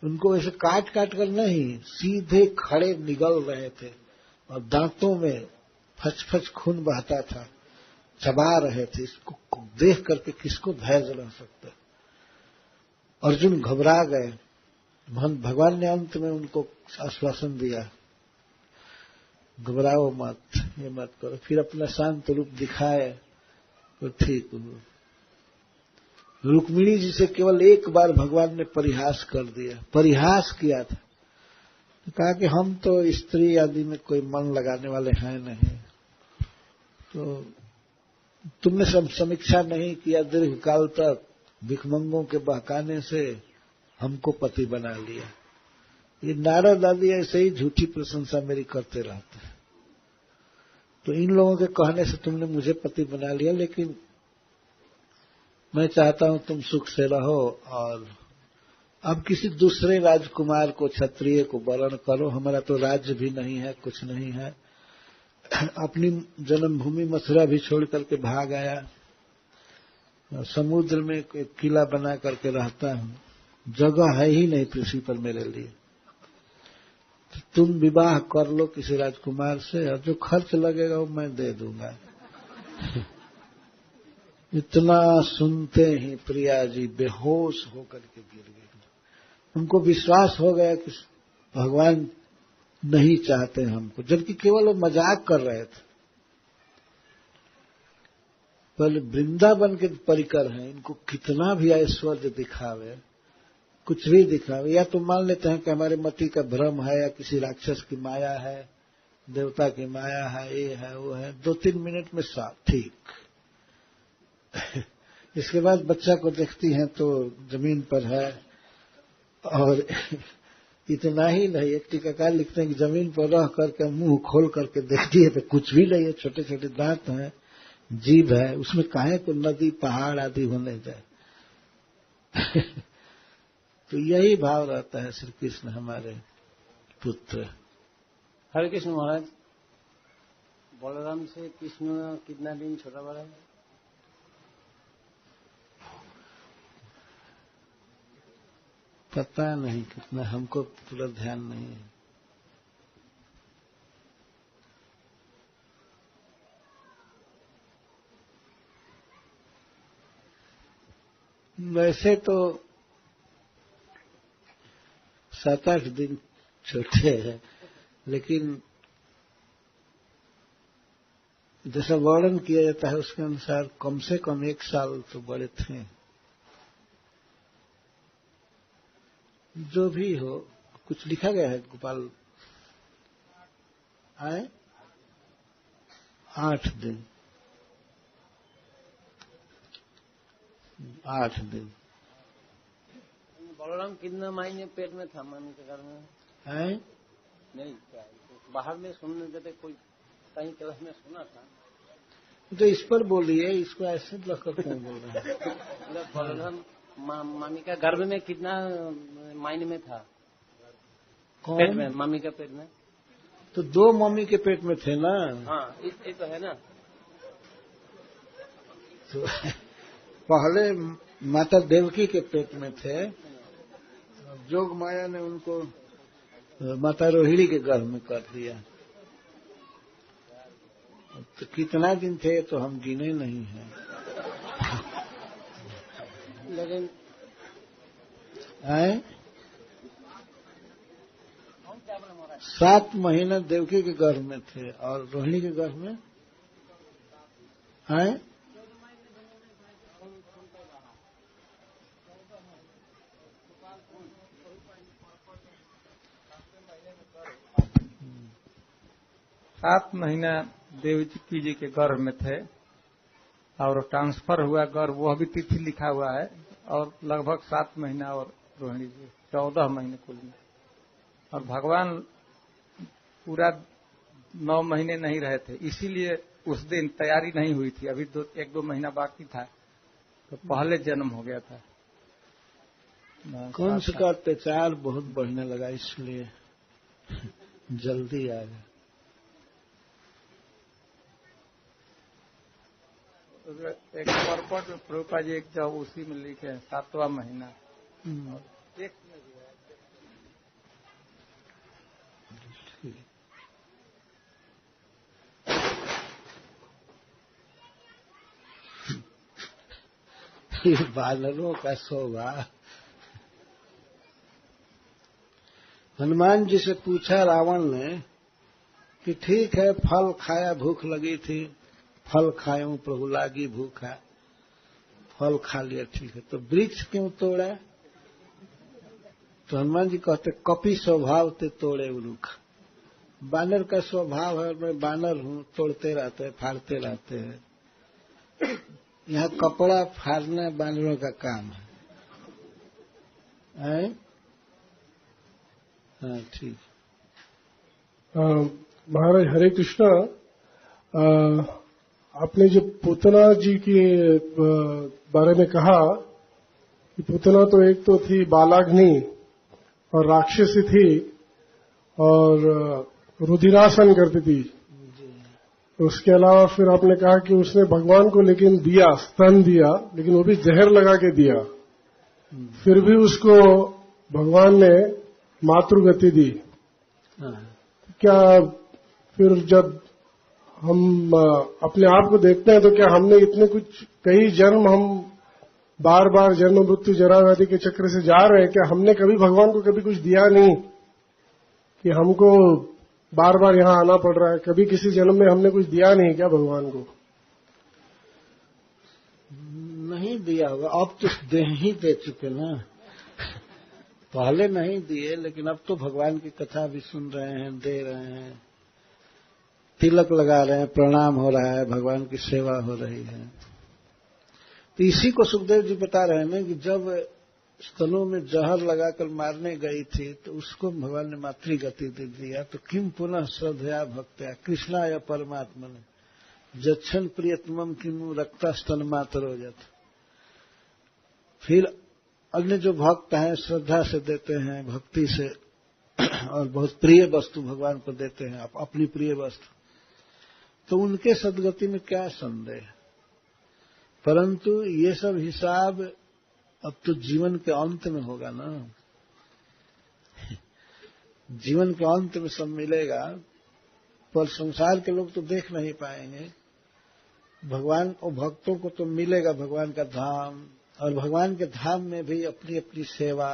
उनको ऐसे काट काट कर नहीं, सीधे खड़े निगल रहे थे और दांतों में फच-फच खून बहता था, चबा रहे थे। इसको देख करके किसको धैर्य रह सकता? अर्जुन घबरा गए। भगवान ने अंत में उनको आश्वासन दिया, घबराओ मत, ये मत करो। फिर अपना शांत रूप दिखाए तो ठीक हो। रुक्मिणी जी से केवल एक बार भगवान ने परिहास कर दिया, परिहास किया था, तो कहा कि हम तो स्त्री आदि में कोई मन लगाने वाले हैं नहीं, तो तुमने सब समीक्षा नहीं किया, दीर्घ काल तक भिखमंगों के बहकाने से हमको पति बना लिया। ये नारद आदि ऐसे ही झूठी प्रशंसा मेरी करते रहते हैं। तो इन लोगों के कहने से तुमने मुझे पति बना लिया, लेकिन मैं चाहता हूं तुम सुख से रहो और अब किसी दूसरे राजकुमार को, क्षत्रिय को वरण करो। हमारा तो राज्य भी नहीं है, कुछ नहीं है। अपनी जन्मभूमि मथुरा भी छोड़ करके भाग आया, समुद्र में एक किला बना करके रहता हूं, जगह है ही नहीं पृथ्वी पर मेरे लिए। तो तुम विवाह कर लो किसी राजकुमार से और जो खर्च लगेगा वो मैं दे दूंगा। इतना सुनते ही प्रिया जी बेहोश होकर के गिर गए। उनको विश्वास हो गया कि भगवान नहीं चाहते हमको, जबकि केवल वो मजाक कर रहे थे। पहले वृंदावन के परिकर हैं, इनको कितना भी ऐश्वर्य दिखावे, कुछ भी दिखावे, या तो मान लेते हैं कि हमारे मति का भ्रम है, या किसी राक्षस की माया है, देवता की माया है, ये है वो है, 2-3 मिनट में साफ ठीक। इसके बाद बच्चा को देखती हैं तो जमीन पर है, और इतना ही नहीं, एक टीकाकार लिखते हैं कि जमीन पर रह करके मुंह खोल करके देखती है तो कुछ भी नहीं है, छोटे छोटे दांत हैं, जीभ है, उसमें काहे को नदी पहाड़ आदि होने जाए। तो यही भाव रहता है श्री कृष्ण हमारे पुत्र। हरे कृष्ण महाराज, बलराम से कृष्ण कितना दिन छोटा बड़ा है? पता नहीं कितना, हमको पूरा ध्यान नहीं है। वैसे तो 7-8 दिन छोटे हैं, लेकिन जैसा वर्णन किया जाता है उसके अनुसार कम से कम 1 साल तो बड़े थे। जो भी हो, कुछ लिखा गया है गोपाल? आए 8 दिन, 8 दिन। बलराम कितना महीने पेट में था मामी के घर में? है नहीं, क्या बाहर में सुनने देते, कोई कहीं क्लास में सुना था। तो इस पर बोलिए, इसको ऐसे रखकर क्यों बोल रहे हैं? बलराम मामी का गर्भ में कितना महीने में था? कौन? पेट में, मामी का पेट में। तो 2 मम्मी के पेट में थे ना। हाँ, ये तो है ना। तो पहले माता देवकी के पेट में थे, जोग माया ने उनको माता रोहिणी के गर्भ में कर दिया। तो कितना दिन थे तो हम गिने नहीं हैं। लेकिन आए 7 महीना देवकी के गर्भ में थे और रोहिणी के गर्भ में आए 7 महीना देवकी जी के गर्भ में थे और ट्रांसफर हुआ गर्भ, वह भी तिथि लिखा हुआ है, और लगभग 7 महीना और रोहिणी जी 14 महीने कुल में। और भगवान पूरा 9 महीने नहीं रहे थे, इसीलिए उस दिन तैयारी नहीं हुई थी। अभी 1-2 महीना बाकी था, तो पहले जन्म हो गया था। कौन सा अत्याचार बहुत बढ़ने लगा, इसलिए जल्दी आ गया। एक पर्पट में प्रभुपाद जी एक जब उसी में लिखे हैं 7वां महीना। एक में भी है। ये बानरों का स्वभाव। हनुमान जी से पूछा रावण ने कि ठीक है, फल खाया, भूख लगी थी, फल खाऊं प्रभु लागी भूखा, फल खा लिया, ठीक है, तो वृक्ष क्यों तोड़ा? तो हनुमान जी कहते कपि स्वभाव ते तोड़े उरुख। बानर का स्वभाव है, मैं बानर हूं, तोड़ते रहते हैं, फाड़ते रहते हैं। यहाँ कपड़ा फाड़ना बानरों का काम है। हाँ, ठीक। महाराज हरे कृष्णा, आपने जो पूतना जी के बारे में कहा कि पूतना तो एक तो थी बालाग्नि और राक्षसी थी और रुधिरासन करती थी। उसके अलावा फिर आपने कहा कि उसने भगवान को लेकिन दिया, स्तन दिया, लेकिन वो भी जहर लगा के दिया, फिर भी उसको भगवान ने मातृगति दी। क्या फिर जब हम अपने आप को देखते हैं तो क्या हमने इतने कुछ कई जन्म हम बार बार जन्म मृत्यु जरा व्याधि के चक्र से जा रहे हैं, क्या हमने कभी भगवान को कभी कुछ दिया नहीं कि हमको बार बार यहाँ आना पड़ रहा है? कभी किसी जन्म में हमने कुछ दिया नहीं क्या भगवान को? नहीं दिया होगा, अब तो दे ही दे चुके ना। पहले नहीं दिए, लेकिन अब तो भगवान की कथा भी सुन रहे हैं, दे रहे हैं, तिलक लगा रहे हैं, प्रणाम हो रहा है, भगवान की सेवा हो रही है। तो इसी को सुखदेव जी बता रहे हैं ना कि जब स्तनों में जहर लगाकर मारने गई थी तो उसको भगवान ने मातृगति दे दिया। तो किम पुनः श्रद्धया भक्त्या कृष्णाय परमात्मा ने जच्छन प्रियतमम किमु रक्ता स्तन मातरोजत। फिर अन्य जो भक्त हैं श्रद्धा से देते हैं, भक्ति से, और बहुत प्रिय वस्तु भगवान को देते हैं, अपनी प्रिय वस्तु, तो उनके सद्गति में क्या संदेह। परंतु ये सब हिसाब अब तो जीवन के अंत में होगा ना। जीवन के अंत में सब मिलेगा, पर संसार के लोग तो देख नहीं पाएंगे। भगवान और भक्तों को तो मिलेगा भगवान का धाम, और भगवान के धाम में भी अपनी अपनी सेवा,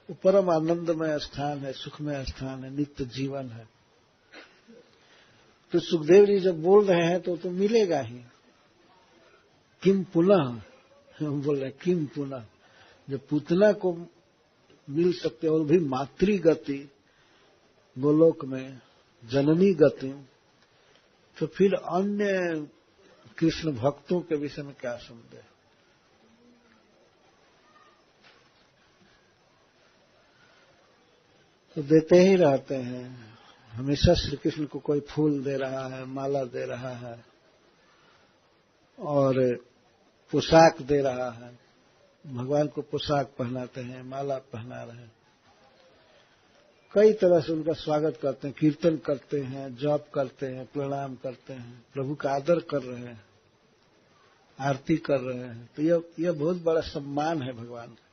वो परम आनंदमय स्थान है, सुखमय स्थान है, नित्य जीवन है। तो सुखदेव जी जब बोल रहे हैं तो मिलेगा ही। किम पुनः, हम बोल रहे किम पुनः, जब पुतना को मिल सकते और भी मातृगति गोलोक में, जननी गति, तो फिर अन्य कृष्ण भक्तों के विषय में क्या संदेह। तो देते ही रहते हैं, हमेशा श्री कृष्ण को कोई फूल दे रहा है, माला दे रहा है, और पोशाक दे रहा है। भगवान को पोशाक पहनाते हैं, माला पहना रहे हैं, कई तरह से उनका स्वागत करते हैं, कीर्तन करते हैं, जप करते हैं, प्रणाम करते हैं, प्रभु का आदर कर रहे हैं, आरती कर रहे हैं। तो यह बहुत बड़ा सम्मान है भगवान का।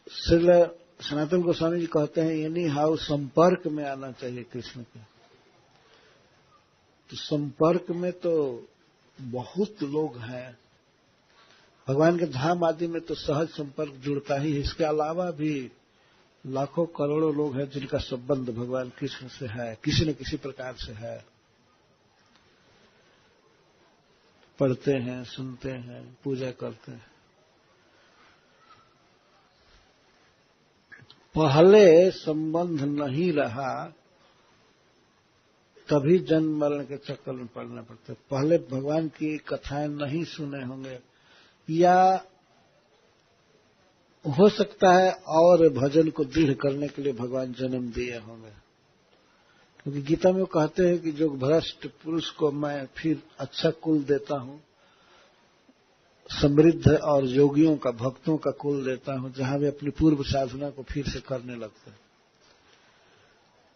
श्रील सनातन गोस्वामी जी कहते हैं एनी हाउ संपर्क में आना चाहिए कृष्ण के। तो संपर्क में तो बहुत लोग हैं, भगवान के धाम आदि में तो सहज संपर्क जुड़ता ही। इसके अलावा भी लाखों करोड़ों लोग हैं जिनका संबंध भगवान कृष्ण से है, किसी न किसी प्रकार से है। पढ़ते हैं, सुनते हैं, पूजा करते हैं। पहले संबंध नहीं रहा तभी जन्म मरण के चक्कर में पड़ना पड़ता है। पहले भगवान की कथाएं नहीं सुने होंगे, या हो सकता है और भजन को दृढ़ करने के लिए भगवान जन्म दिए होंगे। क्योंकि गीता में वो कहते हैं कि जो भ्रष्ट पुरुष को मैं फिर अच्छा कुल देता हूं, समृद्ध और योगियों का, भक्तों का कुल देता हूं, जहां वे अपनी पूर्व साधना को फिर से करने लगते हैं।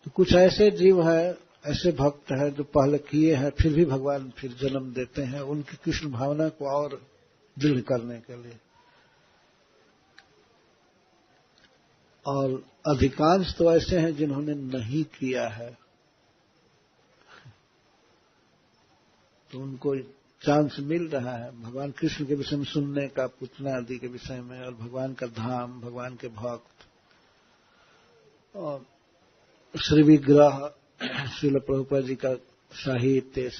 तो कुछ ऐसे जीव हैं, ऐसे भक्त हैं जो पहले किए हैं, फिर भी भगवान फिर जन्म देते हैं उनकी कृष्ण भावना को और दृढ़ करने के लिए। और अधिकांश तो ऐसे हैं जिन्होंने नहीं किया है, तो उनको चांस मिल रहा है भगवान कृष्ण के विषय में सुनने का, पूतना आदि के विषय में, और भगवान का धाम, भगवान के भक्त और श्री विग्रह, श्रील प्रभुपाद जी का साहित्य, सब